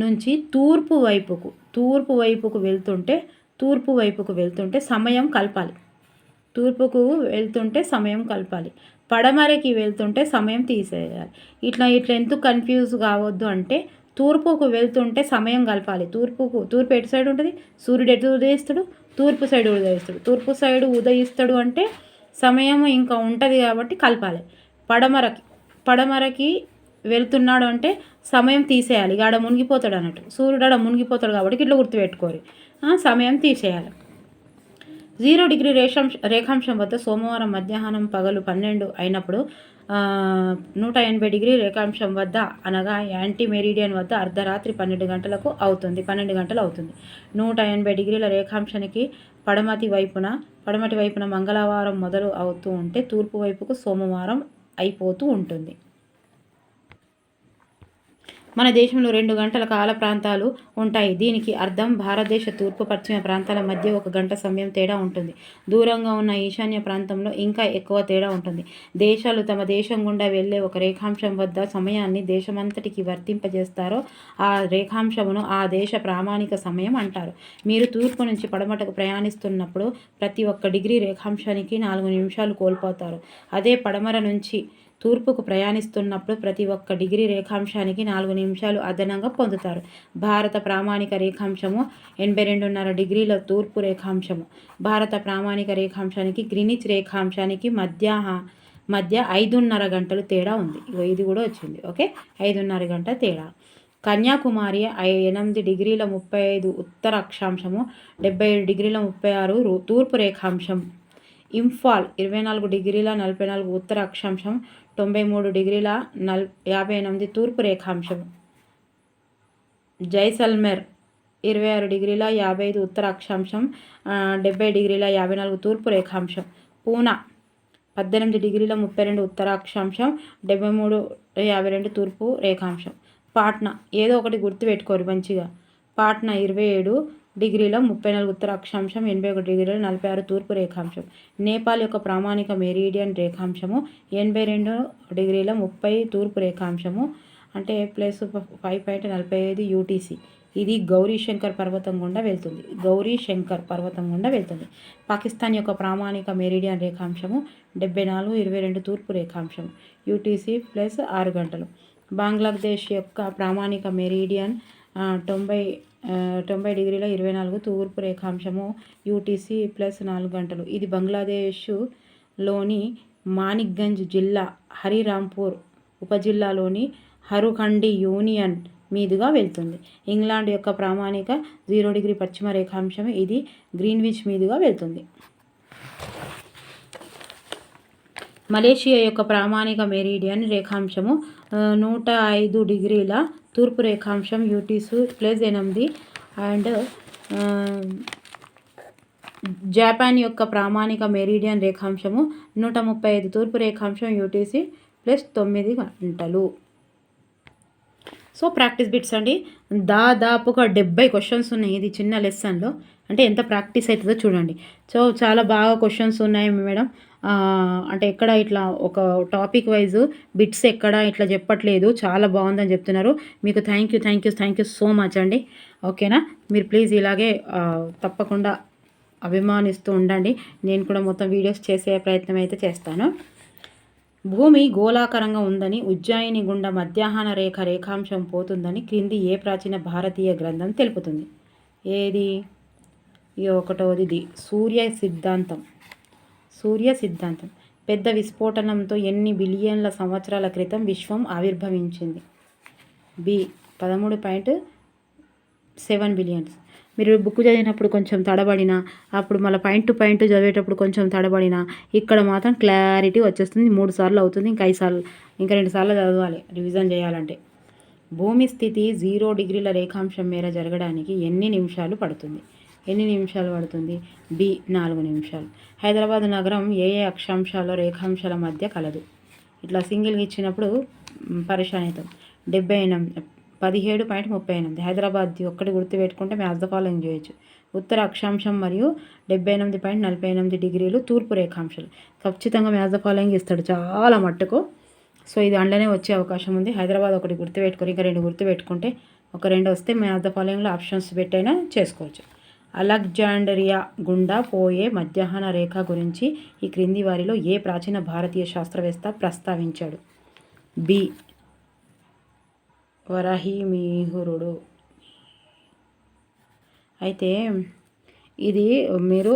నుంచి తూర్పు వైపుకు వెళ్తుంటే సమయం కలపాలి. తూర్పుకు వెళ్తుంటే సమయం కలపాలి. పడమరకి వెళ్తుంటే సమయం తీసేయాలి. ఇట్లా ఎందుకు కన్ఫ్యూజ్ కావద్దు అంటే తూర్పుకు వెళ్తుంటే సమయం కలపాలి. తూర్పు ఎటు సైడ్ ఉంటుంది? సూర్యుడు ఎటు ఉదయిస్తాడు? తూర్పు సైడ్ ఉదయిస్తాడు. తూర్పు సైడ్ ఉదయిస్తాడు అంటే సమయం ఇంకా ఉంటుంది కాబట్టి కలపాలి. పడమరకి వెళ్తున్నాడు అంటే సమయం తీసేయాలి. ఆడ మునిగిపోతాడు అన్నట్టు. సూర్యుడు ఆడ మునిగిపోతాడు కాబట్టి ఇట్లా గుర్తుపెట్టుకోరు. సమయం తీసేయాలి. 0 డిగ్రీ రేఖాంశం వద్ద సోమవారం మధ్యాహ్నం పగలు 12 అయినప్పుడు 180 డిగ్రీ రేఖాంశం వద్ద అనగా యాంటీ మెరీడియన్ వద్ద అర్ధరాత్రి 12 గంటలు అవుతుంది. 180 డిగ్రీల రేఖాంశానికి పడమటి వైపున మంగళవారం మొదలు అవుతూ ఉంటే తూర్పు వైపుకు సోమవారం అయిపోతూ ఉంటుంది. మన దేశంలో 2 గంటల కాల ప్రాంతాలు ఉంటాయి. దీనికి అర్థం భారతదేశ తూర్పు పశ్చిమ ప్రాంతాల మధ్య 1 గంట సమయం తేడా ఉంటుంది. దూరంగా ఉన్న ఈశాన్య ప్రాంతంలో ఇంకా ఎక్కువ తేడా ఉంటుంది. దేశాలు తమ దేశం గుండా వెళ్ళే ఒక రేఖాంశం వద్ద సమయాన్ని దేశమంతటికి వర్తింపజేస్తారో ఆ రేఖాంశమును ఆ దేశ ప్రామాణిక సమయం అంటారు. మీరు తూర్పు నుంచి పడమటకు ప్రయాణిస్తున్నప్పుడు ప్రతి 1 డిగ్రీ రేఖాంశానికి 4 నిమిషాలు కోల్పోతారు. అదే పడమర నుంచి తూర్పుకు ప్రయాణిస్తున్నప్పుడు ప్రతి 1 డిగ్రీ రేఖాంశానికి 4 నిమిషాలు అదనంగా పొందుతారు. భారత ప్రామాణిక రేఖాంశము 82.5 డిగ్రీల తూర్పు రేఖాంశము. భారత ప్రామాణిక రేఖాంశానికి గ్రీనిచ్ రేఖాంశానికి మధ్య 5.5 గంటలు తేడా ఉంది. ఇది కూడా వచ్చింది. ఓకే, 5.5 గంట తేడా. కన్యాకుమారి 8 డిగ్రీల 35 ఉత్తర అక్షాంశము, 77 డిగ్రీల 36 తూర్పు రేఖాంశం. ఇంఫాల్ 24 డిగ్రీల 44 ఉత్తర అక్షాంశం, 93 డిగ్రీల 58 తూర్పు రేఖాంశం. జైసల్మేర్ 26 డిగ్రీల 55 ఉత్తర అక్షాంశం, 70 డిగ్రీల 54 తూర్పు రేఖాంశం. పూనా 18 డిగ్రీల 32 ఉత్తర అక్షాంశం, 73.52 తూర్పు రేఖాంశం. పాట్నా ఏదో ఒకటి గుర్తుపెట్టుకోరు మంచిగా. పాట్నా 27 డిగ్రీల 34 ఉత్తర అక్షాంశం, 81 డిగ్రీల 46 తూర్పు రేఖాంశం. నేపాల్ యొక్క ప్రామాణిక మెరీడియన్ రేఖాంశము 82 డిగ్రీల 30 తూర్పు రేఖాంశము, అంటే ప్లస్ 5.45 యూటీసీ. ఇది గౌరీ శంకర్ పర్వతం గుండా వెళ్తుంది. పాకిస్తాన్ యొక్క ప్రామాణిక మెరీడియన్ రేఖాంశము 74.22 తూర్పు రేఖాంశం, యూటీసీ ప్లస్ 6 గంటలు. బంగ్లాదేశ్ యొక్క ప్రామాణిక మెరీడియన్ 90 డిగ్రీల 24 తూర్పు రేఖాంశము, యూటీసీ ప్లస్ 4 గంటలు. ఇది బంగ్లాదేశ్లోని మాణిక్గంజ్ జిల్లా హరిరాంపూర్ ఉపజిల్లాలోని హరుఖండి యూనియన్ మీదుగా వెళ్తుంది. ఇంగ్లాండ్ యొక్క ప్రామాణిక 0 డిగ్రీ పశ్చిమ రేఖాంశం, ఇది గ్రీన్విచ్ మీదుగా వెళ్తుంది. మలేషియా యొక్క ప్రామాణిక మెరీడియన్ రేఖాంశము 105 డిగ్రీల తూర్పు రేఖాంశం, యూటీసీ ప్లస్ 8. అండ్ జపాన్ యొక్క ప్రామాణిక మెరీడియన్ రేఖాంశము 135 తూర్పు రేఖాంశం, యూటీసీ ప్లస్ 9 గంటలు. సో ప్రాక్టీస్ బిట్స్ అండి. దాదాపుగా 70 క్వశ్చన్స్ ఉన్నాయి ఇది చిన్న లెసన్లో. అంటే ఎంత ప్రాక్టీస్ అవుతుందో చూడండి. సో చాలా బాగా క్వశ్చన్స్ ఉన్నాయి మేడం. అంటే ఎక్కడ ఇట్లా ఒక టాపిక్ వైజ్ బిట్స్ ఎక్కడ ఇట్లా చెప్పట్లేదు, చాలా బాగుందని చెప్తున్నారు. మీకు థ్యాంక్ యూ సో మచ్ అండి. ఓకేనా, మీరు ప్లీజ్ ఇలాగే తప్పకుండా అభిమానిస్తూ ఉండండి. నేను కూడా మొత్తం వీడియోస్ చేసే ప్రయత్నం అయితే చేస్తాను. భూమి గోళాకారంగా ఉందని, ఉజ్జయిని గుండా మధ్యాహ్న రేఖాంశం పోతుందని క్రింది ఏ ప్రాచీన భారతీయ గ్రంథం తెలుపుతుంది? ఏది? ఒకటోది సూర్య సిద్ధాంతం. పెద్ద విస్ఫోటనంతో ఎన్ని బిలియన్ల సంవత్సరాల క్రితం విశ్వం ఆవిర్భవించింది? B 13.7 billions. మీరు బుక్ చదివినప్పుడు కొంచెం తడబడినా, అప్పుడు మళ్ళీ పాయింట్ టు పాయింట్ చదివేటప్పుడు కొంచెం తడబడినా, ఇక్కడ మాత్రం క్లారిటీ వచ్చేస్తుంది. 3 సార్లు అవుతుంది, ఇంకా 2 సార్లు చదవాలి రివిజన్ చేయాలంటే. భూమి స్థితి 0 డిగ్రీల రేఖాంశం మేర జరగడానికి ఎన్ని నిమిషాలు పడుతుంది? బి 4 నిమిషాలు. హైదరాబాద్ నగరం ఏ అక్షాంశాల రేఖాంశాల మధ్య కలదు? ఇట్లా సింగిల్గా ఇచ్చినప్పుడు పరిశాన్ అవుతాం. 17.38. హైదరాబాద్ ఒక్కటి గుర్తుపెట్టుకుంటే మ్యాచ్ ద ఫాలోయింగ్ చేయొచ్చు. ఉత్తర అక్షాంశం మరియు 78.48 డిగ్రీలు తూర్పు రేఖాంశాలు. ఖచ్చితంగా మ్యాచ్ ద ఫాలోయింగ్ ఇస్తాడు చాలా మట్టుకు. సో ఇది అందులోనే వచ్చే అవకాశం ఉంది. హైదరాబాద్ ఒకటి గుర్తుపెట్టుకొని ఇంకా 2 గుర్తుపెట్టుకుంటే, ఒక 2 వస్తే మ్యాచ్ ద ఫాలోయింగ్లో ఆప్షన్స్ పెట్టైనా చేసుకోవచ్చు. అలెగ్జాండ్రియా గుండా పోయే మధ్యాహ్న రేఖ గురించి ఈ క్రింది వారిలో ఏ ప్రాచీన భారతీయ శాస్త్రవేత్త ప్రస్తావించాడు? బి వరాహిమిహిరుడు. అయితే ఇది మీరు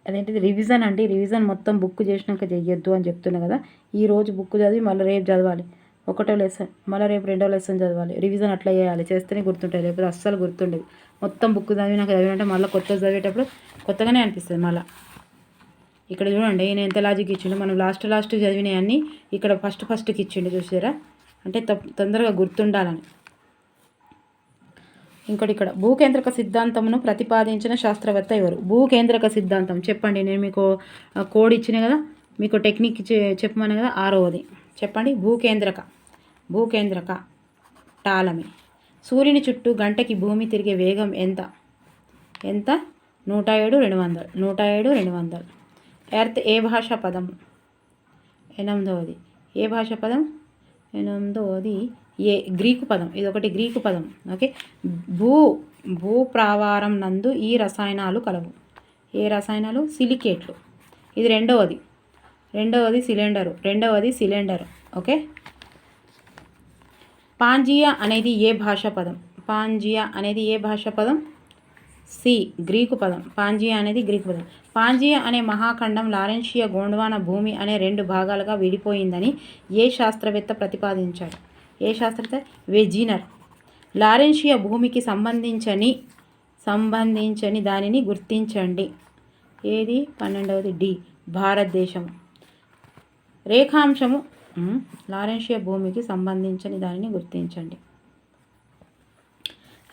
అదేంటిది రివిజన్ అండి. రివిజన్ మొత్తం బుక్ చేసినాక చెయ్యొద్దు అని చెప్తున్నా కదా. ఈరోజు బుక్ చదివి మళ్ళీ రేపు చదవాలి. ఒకటో లెసన్, మళ్ళీ రేపు 2వ లెసన్ చదవాలి. రివిజన్ అట్లా చేయాలి, చేస్తేనే గుర్తుంటుంది. లేకపోతే అస్సలు గుర్తుండేది. మొత్తం బుక్ చదివినాక మళ్ళీ కొత్త చదివేటప్పుడు కొత్తగానే అనిపిస్తుంది. మళ్ళీ ఇక్కడ చూడండి నేను ఎంత లాజిక్ ఇచ్చిండు. మనం లాస్ట్ చదివినవన్నీ ఇక్కడ ఫస్ట్కి ఇచ్చిండు, చూసారా? అంటే తొందరగా గుర్తుండాలని. ఇంకోటి ఇక్కడ భూకేంద్రక సిద్ధాంతమును ప్రతిపాదించిన శాస్త్రవేత్త ఎవరు? భూకేంద్రక సిద్ధాంతం చెప్పండి. నేను మీకు కోడ్ ఇచ్చిన కదా, మీకు టెక్నిక్ చెప్పమని కదా, 6వది చెప్పండి. భూకేంద్రక భూకేంద్రక టాలమీ. సూర్యుని చుట్టూ గంటకి భూమి తిరిగే వేగం ఎంత? 107 200. ఎర్త్ ఏ భాషా పదం? 8వ ఏ భాషా పదం? 8వ గ్రీకు పదం. ఇది ఒకటి గ్రీకు పదం. ఓకే. భూప్రావారం నందు ఈ రసాయనాలు కలవు. ఏ రసాయనాలు? సిలికేట్లు. ఇది రెండవది సిలిండరు. ఓకే. పాంజియా అనేది ఏ భాషా పదం? సి గ్రీకు పదం. పాంజియా అనేది గ్రీకు పదం. పాంజియా అనే మహాఖండం లారెన్షియా గోండ్వానా భూమి అనే 2 భాగాలుగా విడిపోయిందని ఏ శాస్త్రవేత్త ప్రతిపాదించాడు? వెజినర్. లారెన్షియా భూమికి సంబంధించని దానిని గుర్తించండి. ఏది? 12వ డి భారతదేశం. రేఖాంశము లారెన్షియా భూమికి సంబంధించని దానిని గుర్తించండి.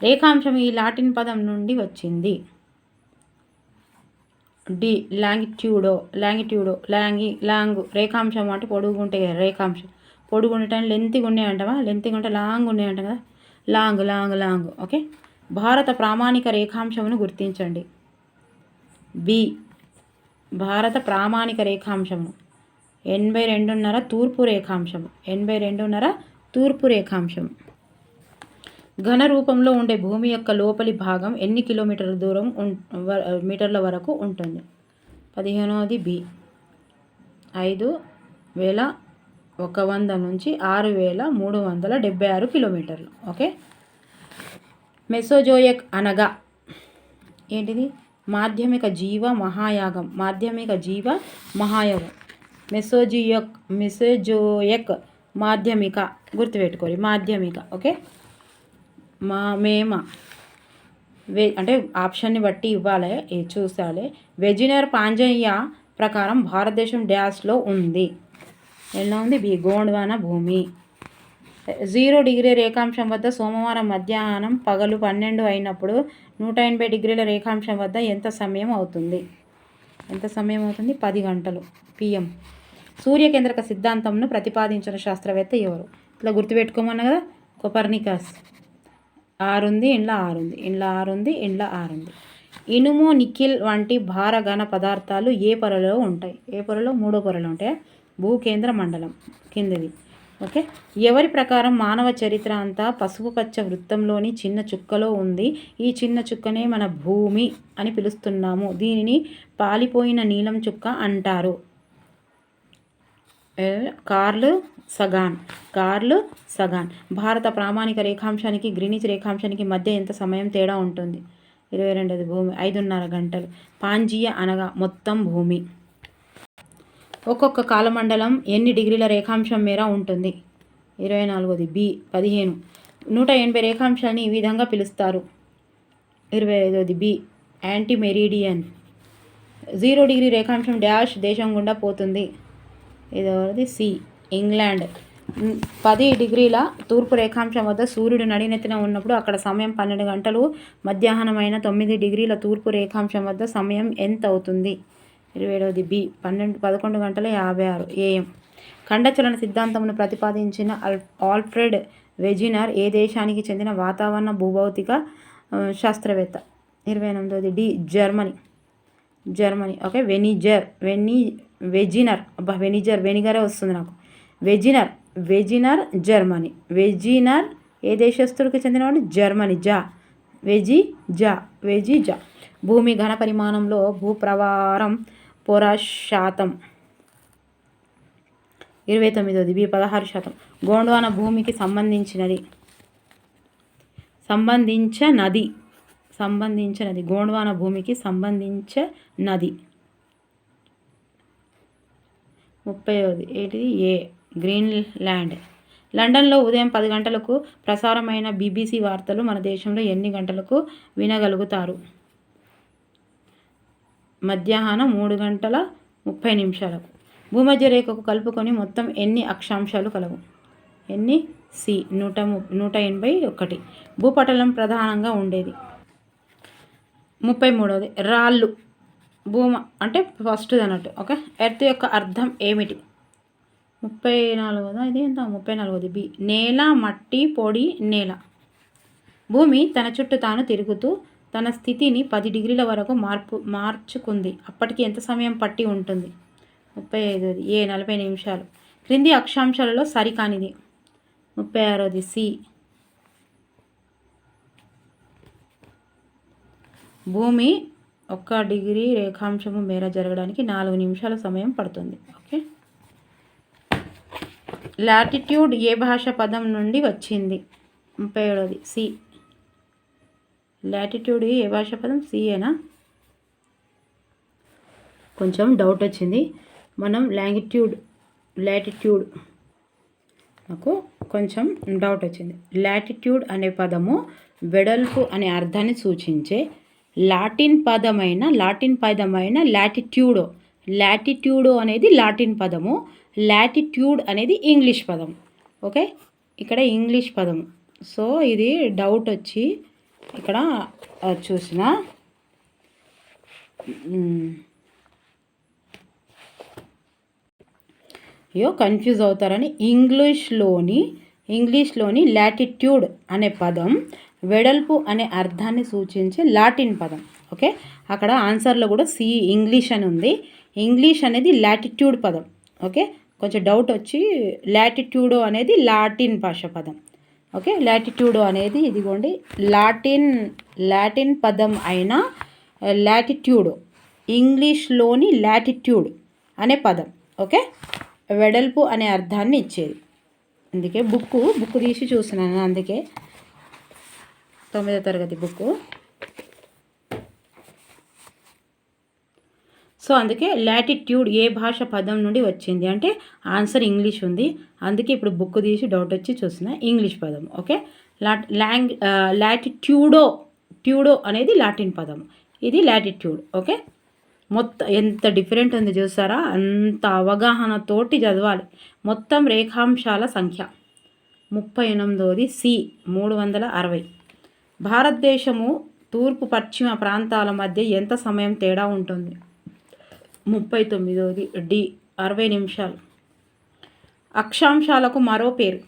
రేఖాంశం ఈ లాటిన్ పదం నుండి వచ్చింది. డి లాంగిట్యూడో. లాంగ్ రేఖాంశం అంటే పొడుగుంటే రేఖాంశం. పొడుగుండటం లెంతిగా ఉన్నాయి అంటావా? లెంతిగా ఉంటే లాంగ్ ఉన్నాయి అంట కదా. లాంగ్. ఓకే. భారత ప్రామాణిక రేఖాంశమును గుర్తించండి. బి భారత ప్రామాణిక రేఖాంశము 82.5 తూర్పు రేఖాంశం. ఘన రూపంలో ఉండే భూమి యొక్క లోపలి భాగం ఎన్ని మీటర్ల వరకు ఉంటుంది? 15వ బి 5,100 నుంచి 6,376 కిలోమీటర్లు. ఓకే. మెసోజోయక్ అనగా ఏంటిది? మాధ్యమిక జీవ మహాయాగం. మెసోజోయక్ మాధ్యమిక. గుర్తుపెట్టుకోవాలి, మాధ్యమిక. ఓకే. అంటే ఆప్షన్ని బట్టి ఇవ్వాలి, చూసాలి. వెజినర్ పాంజియా ప్రకారం భారతదేశం డ్యాష్లో ఉంది. ఎలా ఉంది? బి గోండ్వానా భూమి. 0 డిగ్రీ రేఖాంశం వద్ద సోమవారం మధ్యాహ్నం పగలు 12 అయినప్పుడు 180 డిగ్రీల రేఖాంశం వద్ద ఎంత సమయం అవుతుంది? 10 గంటలు PM. సూర్యకేంద్రక సిద్ధాంతంను ప్రతిపాదించిన శాస్త్రవేత్త ఎవరు? ఇట్లా గుర్తుపెట్టుకోమన్నా కదా. కోపర్నికస్. 6 ఉంది, ఇండ్ల 6 ఉంది. ఇనుము, నికిల్ వంటి భారఘన పదార్థాలు ఏ పొరలో ఉంటాయి? ఏ పొరలో? 3వ పొరలో ఉంటాయి. భూకేంద్ర మండలం కిందది. ఓకే. ఎవరి ప్రకారం మానవ చరిత్ర అంతా పసుపు పచ్చ వృత్తంలోని చిన్న చుక్కలో ఉంది. ఈ చిన్న చుక్కనే మన భూమి అని పిలుస్తున్నాము. దీనిని పాలిపోయిన నీలం చుక్క అంటారు. కార్ల్ సగాన్. భారత ప్రామాణిక రేఖాంశానికి గ్రీనిచ్ రేఖాంశానికి మధ్య ఎంత సమయం తేడా ఉంటుంది? 22వ భూమి 5.5 గంటలు. పాంజియా అనగా మొత్తం భూమి. ఒక్కొక్క కాలమండలం ఎన్ని డిగ్రీల రేఖాంశం మేర ఉంటుంది? 24వ బి 15. 180 రేఖాంశాన్ని ఈ విధంగా పిలుస్తారు. 25వ బి యాంటీ మెరీడియన్. 0 డిగ్రీ రేఖాంశం డాష్ దేశం గుండా పోతుంది. 5వది సి ఇంగ్లాండ్. 10 డిగ్రీల తూర్పు రేఖాంశం వద్ద సూర్యుడు నడినెత్తిన ఉన్నప్పుడు అక్కడ సమయం 12 గంటలు. మధ్యాహ్నమైన 9 డిగ్రీల తూర్పు రేఖాంశం వద్ద సమయం ఎంత అవుతుంది? 27వది బి 11 గంటల 56 AM. ఖండచలన సిద్ధాంతమును ప్రతిపాదించిన ఆల్ఫ్రెడ్ వెజినర్ ఏ దేశానికి చెందిన వాతావరణ భూభౌతిక శాస్త్రవేత్త? 28వది డి జర్మనీ. ఓకే. వెనిగరే వస్తుంది నాకు. Wegener Germany. వెజినర్ ఏ దేశస్తుడికి చెందినవాడు? జర్మనీ. వెజిజా. భూమి ఘన పరిమాణంలో భూప్రవారం పొర శాతం. 29వది బి 16%. గోండ్వానా భూమికి సంబంధించినది. గోండ్వానా భూమికి సంబంధించినది. 30వది ఏంటిది? ఏ గ్రీన్లాండ్. లండన్లో ఉదయం 10 గంటలకు ప్రసారమైన BBC వార్తలు మన దేశంలో ఎన్ని గంటలకు వినగలుగుతారు? మధ్యాహ్నం 3:30. భూమధ్య రేఖకు కలుపుకొని మొత్తం ఎన్ని అక్షాంశాలు కలవు? ఎన్ని? సి 181. భూపటలం ప్రధానంగా ఉండేది. 33వది రాళ్ళు. భూమ అంటే ఫస్ట్ది అన్నట్టు. ఓకే. ఎర్త్ యొక్క అర్థం ఏమిటి? 34దా ఇది ఎంత 34ది బి. నేల మట్టి పొడి నేల. భూమి తన చుట్టూ తాను తిరుగుతూ తన స్థితిని 10 డిగ్రీల వరకు మార్చుకుంది. అప్పటికి ఎంత సమయం పట్టి ఉంటుంది? 35ది ఏ 40 నిమిషాలు. క్రింది అక్షాంశాలలో సరికానిది. 36ది సి. భూమి 1 డిగ్రీ రేఖాంశము మేర జరగడానికి 4 నిమిషాల సమయం పడుతుంది. ఓకే. లాటిట్యూడ్ ఏ భాష పదం నుండి వచ్చింది? 37ది సి. లాటిట్యూడ్ ఏ భాష పదం? సియేనా? కొంచెం డౌట్ వచ్చింది. మనం లాటిట్యూడ్ నాకు కొంచెం డౌట్ వచ్చింది. లాటిట్యూడ్ అనే పదము వెడల్పు అనే అర్థాన్ని సూచించే లాటిన్ పదమైన లాటిట్యూడో అనేది లాటిన్ పదము. లాటిట్యూడ్ అనేది ఇంగ్లీష్ పదం. ఓకే, ఇక్కడ ఇంగ్లీష్ పదము. సో ఇది డౌట్ వచ్చి ఇక్కడ చూసిన కన్ఫ్యూజ్ అవుతారని ఇంగ్లీష్లోని లాటిట్యూడ్ అనే పదం వెడల్పు అనే అర్థాన్ని సూచించే లాటిన్ పదం. ఓకే, అక్కడ ఆన్సర్లో కూడా సి ఇంగ్లీష్ అని ఉంది. ఇంగ్లీష్ అనేది లాటిట్యూడ్ పదం. ఓకే, కొంచెం డౌట్ వచ్చి లాటిట్యూడో అనేది లాటిన్ భాష పదం. ఓకే, లాటిట్యూడో అనేది ఇదిగోండి లాటిన్ పదం అయిన లాటిట్యూడో ఇంగ్లీష్లోని లాటిట్యూడ్ అనే పదం. ఓకే, వెడల్పు అనే అర్థాన్ని ఇచ్చేది. అందుకే బుక్ తీసి చూస్తున్నాను. అందుకే 9వ తరగతి బుక్. సో అందుకే లాటిట్యూడ్ ఏ భాష పదం నుండి వచ్చింది అంటే ఆన్సర్ ఇంగ్లీష్ ఉంది. అందుకే ఇప్పుడు బుక్ తీసి డౌట్ వచ్చి చూసిన ఇంగ్లీష్ పదం. ఓకే, లాటిట్యూడో అనేది లాటిన్ పదం, ఇది లాటిట్యూడ్. ఓకే, మొత్తం ఎంత డిఫరెంట్ ఉంది చూసారా? అంత అవగాహనతోటి చదవాలి. మొత్తం రేఖాంశాల సంఖ్య 38ది సి 360. భారతదేశము తూర్పు పశ్చిమ ప్రాంతాల మధ్య ఎంత సమయం తేడా ఉంటుంది? 39ది డి 60 నిమిషాలు. అక్షాంశాలకు మరో పేరు.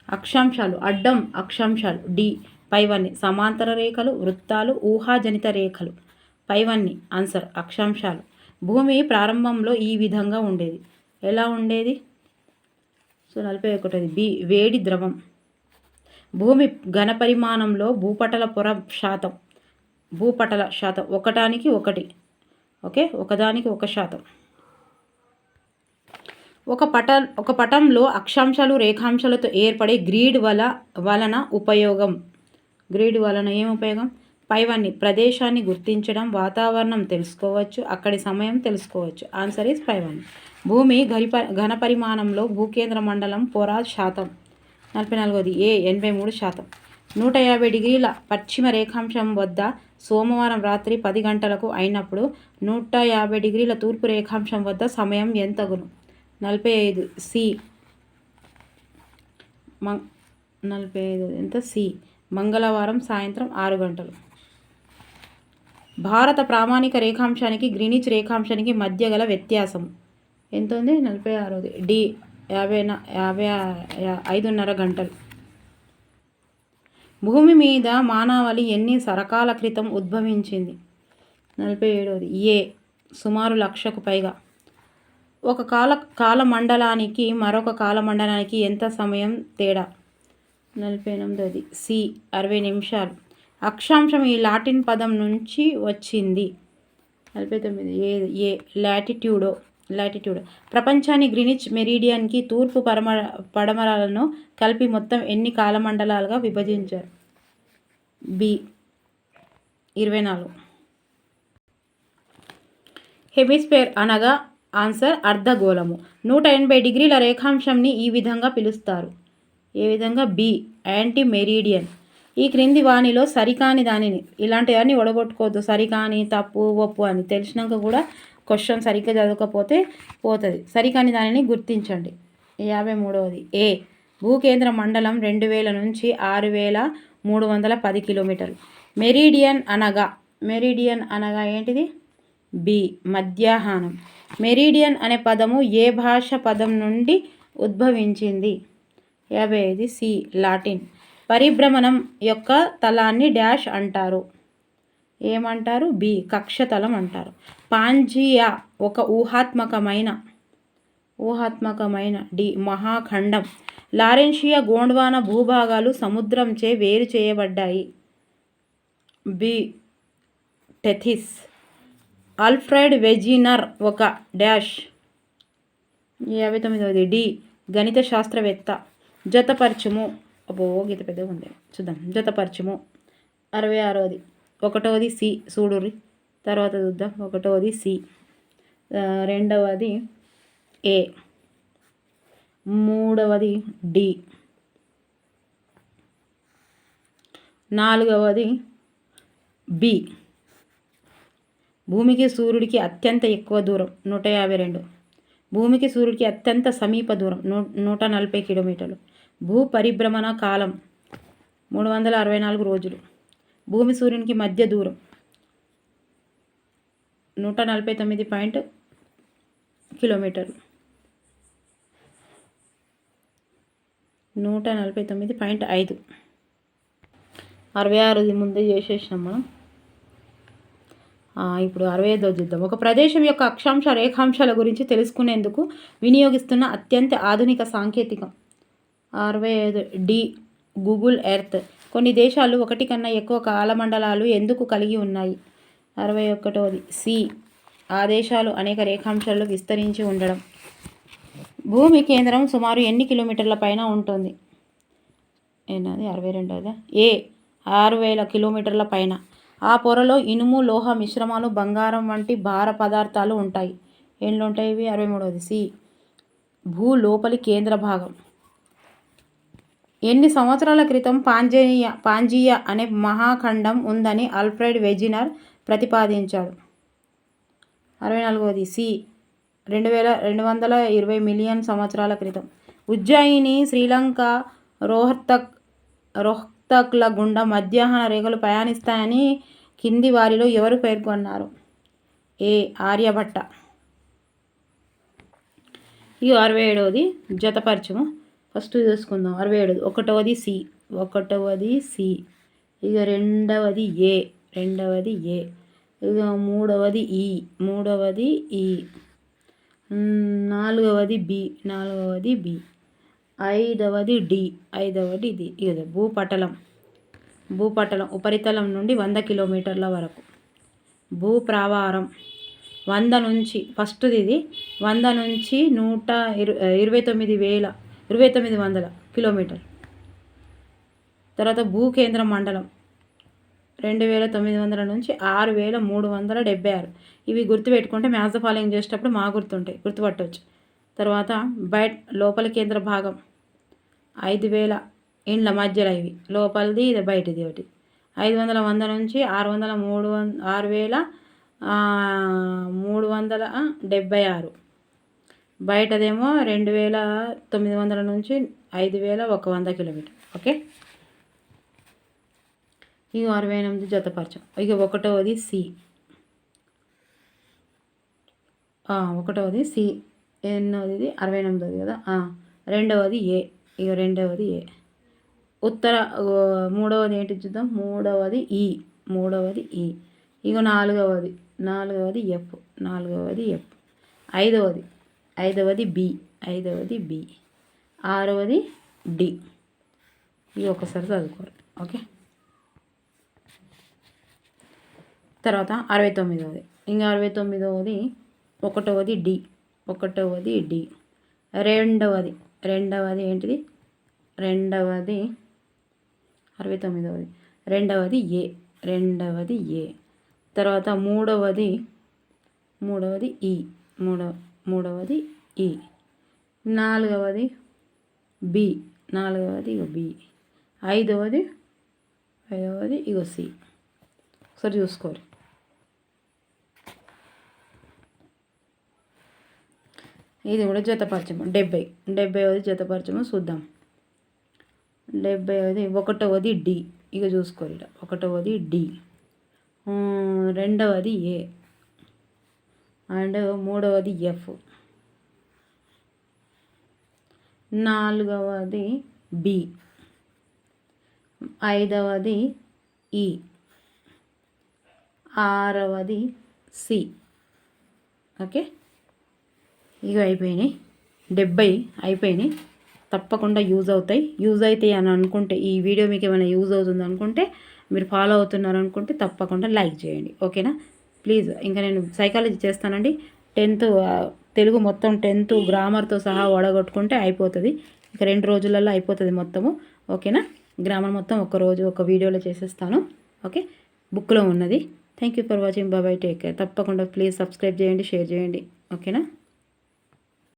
అక్షాంశాలు అడ్డం అక్షాంశాలు డి పైవన్నీ. సమాంతర రేఖలు, వృత్తాలు, ఊహాజనిత రేఖలు పైవన్నీ. ఆన్సర్ అక్షాంశాలు. భూమి ప్రారంభంలో ఈ విధంగా ఉండేది. ఎలా ఉండేది? సో 41ది బి వేడి ద్రవం. భూమి ఘనపరిమాణంలో భూపటల శాతం ఒకటానికి 1. ఓకే, ఒకదానికి 1%. ఒక పటంలో అక్షాంశాలు రేఖాంశాలతో ఏర్పడే గ్రిడ్ వలన ఏం ఉపయోగం? పైవన్నీ. ప్రదేశాన్ని గుర్తించడం, వాతావరణం తెలుసుకోవచ్చు, అక్కడి సమయం తెలుసుకోవచ్చు. ఆన్సర్ ఈస్ పైవన్నీ. భూమి ఘనపరిమాణంలో భూకేంద్ర మండలం పొర శాతం. 44ది ఏ 83%. 150 డిగ్రీల పశ్చిమ రేఖాంశం వద్ద సోమవారం రాత్రి 10 గంటలకు అయినప్పుడు 150 డిగ్రీల తూర్పు రేఖాంశం వద్ద సమయం ఎంతగును? 45 సి. 45 ఎంత? సి. మంగళవారం సాయంత్రం 6 గంటలు. భారత ప్రామాణిక రేఖాంశానికి గ్రీనిచ్ రేఖాంశానికి మధ్య గల వ్యత్యాసం ఎంత ఉంది? 46ది డి 5:30 గంటలు. భూమి మీద మానవాళి ఎన్ని శరకాల క్రితం ఉద్భవించింది? 47ది ఏ సుమారు 1,00,000కు పైగా. ఒక కాలమండలానికి మరొక కాలమండలానికి ఎంత సమయం తేడా? 48ది సి 60 నిమిషాలు. అక్షాంశం ఈ లాటిన్ పదం నుంచి వచ్చింది. 49 ఏ లాటిట్యూడో. ప్రపంచాన్ని గ్రీనిచ్ మెరీడియన్కి తూర్పు పడమరలను కలిపి మొత్తం ఎన్ని కాలమండలాలుగా విభజించారు? బి 24. హెమిస్ఫియర్ అనగా ఆన్సర్ అర్ధగోళము. 180 డిగ్రీల రేఖాంశంని ఈ విధంగా పిలుస్తారు. ఏ విధంగా? B anti meridian. ఈ క్రింది వానిలో సరికాని దానిని, ఇలాంటివన్నీ ఒడగొట్టుకోవద్దు. సరికాని, తప్పు, ఒప్పు అని తెలిసినాక కూడా క్వశ్చన్ సరిగ్గా చదవకపోతే పోతుంది. సరికాని దానిని గుర్తించండి. 53వది ఏ భూకేంద్ర మండలం 2000 నుంచి 6310 కిలోమీటర్లు. మెరీడియన్ అనగా ఏంటిది? బి మధ్యాహ్నం. మెరీడియన్ అనే పదము ఏ భాష పదం నుండి ఉద్భవించింది? 55 సి లాటిన్. పరిభ్రమణం యొక్క తలాన్ని డాష్ అంటారు? ఏమంటారు? బి కక్షతలం అంటారు. పాంజియా ఒక ఊహాత్మకమైన డి మహాఖండం. లారెన్షియా గోండ్వానా భూభాగాలు సముద్రంచే వేరు చేయబడ్డాయి. B Tethys. ఆల్ఫ్రెడ్ వెజినర్ ఒక డాష్. 59ది డి గణిత శాస్త్రవేత్త. జతపరచుము. అబ్బో గీత పెద్దగా ఉంది, చూద్దాం. జతపరచుము. 66ది 1వది సి చూడుర్రి, తర్వాత చూద్దాం. 1వది సి, 2వది ఏ, 3వది డి, 4వది బి. భూమికి సూర్యుడికి అత్యంత ఎక్కువ దూరం 152. భూమికి సూర్యుడికి అత్యంత సమీప దూరం 140 కిలోమీటర్లు. భూ పరిభ్రమణ కాలం 364 రోజులు. భూమి సూర్యునికి మధ్య దూరం 149 కిలోమీటర్లు. 149.5. 66 ముందే చేసేసినాం మనం. ఇప్పుడు 65దో చూద్దాం. ఒక ప్రదేశం యొక్క అక్షాంశ రేఖాంశాల గురించి తెలుసుకునేందుకు వినియోగిస్తున్న అత్యంత ఆధునిక సాంకేతికం. 65 డి గూగుల్ ఎర్త్. కొన్ని దేశాలు ఒకటి కన్నా ఎక్కువ కాలమండలాలు ఎందుకు కలిగి ఉన్నాయి? 61వది సి ఆ దేశాలు అనేక రేఖాంశాల్లో విస్తరించి ఉండడం. భూమి కేంద్రం సుమారు ఎన్ని కిలోమీటర్ల పైన ఉంటుంది? ఏనాది 62దా? ఏ 6000 కిలోమీటర్ల పైన. ఆ పొరలో ఇనుము, లోహ మిశ్రమాలు, బంగారం వంటి భార పదార్థాలు ఉంటాయి. ఎన్ని ఉంటాయి ఇవి? 63వది సి భూ లోపలి కేంద్ర భాగం. ఎన్ని సంవత్సరాల క్రితం పాంజియా అనే మహాఖండం ఉందని ఆల్ఫ్రెడ్ వెజినర్ ప్రతిపాదించాడు? 64వది సి 220 మిలియన్ సంవత్సరాల క్రితం. ఉజ్జయిని, శ్రీలంక, రోహ్తక్ల గుండా మధ్యాహ్న రేఖలు ప్రయాణిస్తాయని కింది వారిలో ఎవరు పేర్కొన్నారు? ఏ ఆర్యభట్ట. ఈ 67వది జతపరచము. ఫస్ట్ చూసుకుందాం. 67 1వది సి, ఇక 2వది ఏ, ఇక 3వది ఈ, 4వది బి, 5వది డి, ఇక భూపటలం ఉపరితలం నుండి 100 కిలోమీటర్ల వరకు. భూప్రావారం 100 నుంచి, ఫస్ట్ది ఇది 100 నుంచి 29,900 కిలోమీటర్. తర్వాత భూకేంద్ర మండలం 2,900 నుంచి 6,376. ఇవి గుర్తుపెట్టుకుంటే మ్యాథ్స్ ఫాలోయింగ్ చేసేటప్పుడు గుర్తుపట్టవచ్చు. తర్వాత లోపలి కేంద్ర భాగం 5,000 ఇండ్ల మధ్యలో, ఇవి లోపలిది, ఇది బయటిది ఒకటి. 500 నుంచి 6,376. బయటదేమో 2,900 నుంచి 5,100 కిలోమీటర్. ఓకే, ఇక 68 జతపరచం. ఇక 1వది సి, ఎన్నోది 68వది కదా. 2వది ఏ, ఇక 2వది ఏ. 3వది ఏంటి చూద్దాం. 3వది ఈ, ఇక 4వది ఎఫ్. 5వది బి, 6వది డి. ఇవి ఒకసారి చదువుకోరు. ఓకే, తర్వాత 69వది. ఇంకా 69వది 1వది డి, 2వది ఏంటిది? 69వది 2వది ఏ. తర్వాత 3వది ఈ, 4వది బి, ఇగో బి. 5వది ఇగో సి. ఒకసారి చూసుకోరు. ఇది కూడా జతపరచము. 70వది జతపరచము చూద్దాం. 70వది 1వది డి, ఇక చూసుకోరు. 1వది డి, 2వది ఏ, అండ్ మూడవది ఎఫ్, నాలుగవది బి, ఐదవది ఈ, ఆరవది సి. ఓకే, ఇవి అయిపోయినాయి. 70 అయిపోయినాయి. తప్పకుండా యూజ్ అవుతాయి. యూజ్ అవుతాయి అని అనుకుంటే, ఈ వీడియో మీకు ఏమైనా యూజ్ అవుతుంది అనుకుంటే, మీరు ఫాలో అవుతున్నారు అనుకుంటే తప్పకుండా లైక్ చేయండి. ఓకేనా? ప్లీజ్. ఇంకా నేను సైకాలజీ చేస్తానండి. 10th తెలుగు మొత్తం 10th గ్రామర్తో సహా వడగొట్టుకుంటే అయిపోతుంది. ఇక 2 రోజులలో అయిపోతుంది మొత్తము. ఓకేనా? గ్రామర్ మొత్తం ఒక రోజు ఒక వీడియోలో చేసేస్తాను. ఓకే, బుక్లో ఉన్నది. Thank you for watching. Bye, take care. తప్పకుండా ప్లీజ్ సబ్స్క్రైబ్ చేయండి, షేర్ చేయండి. ఓకేనా?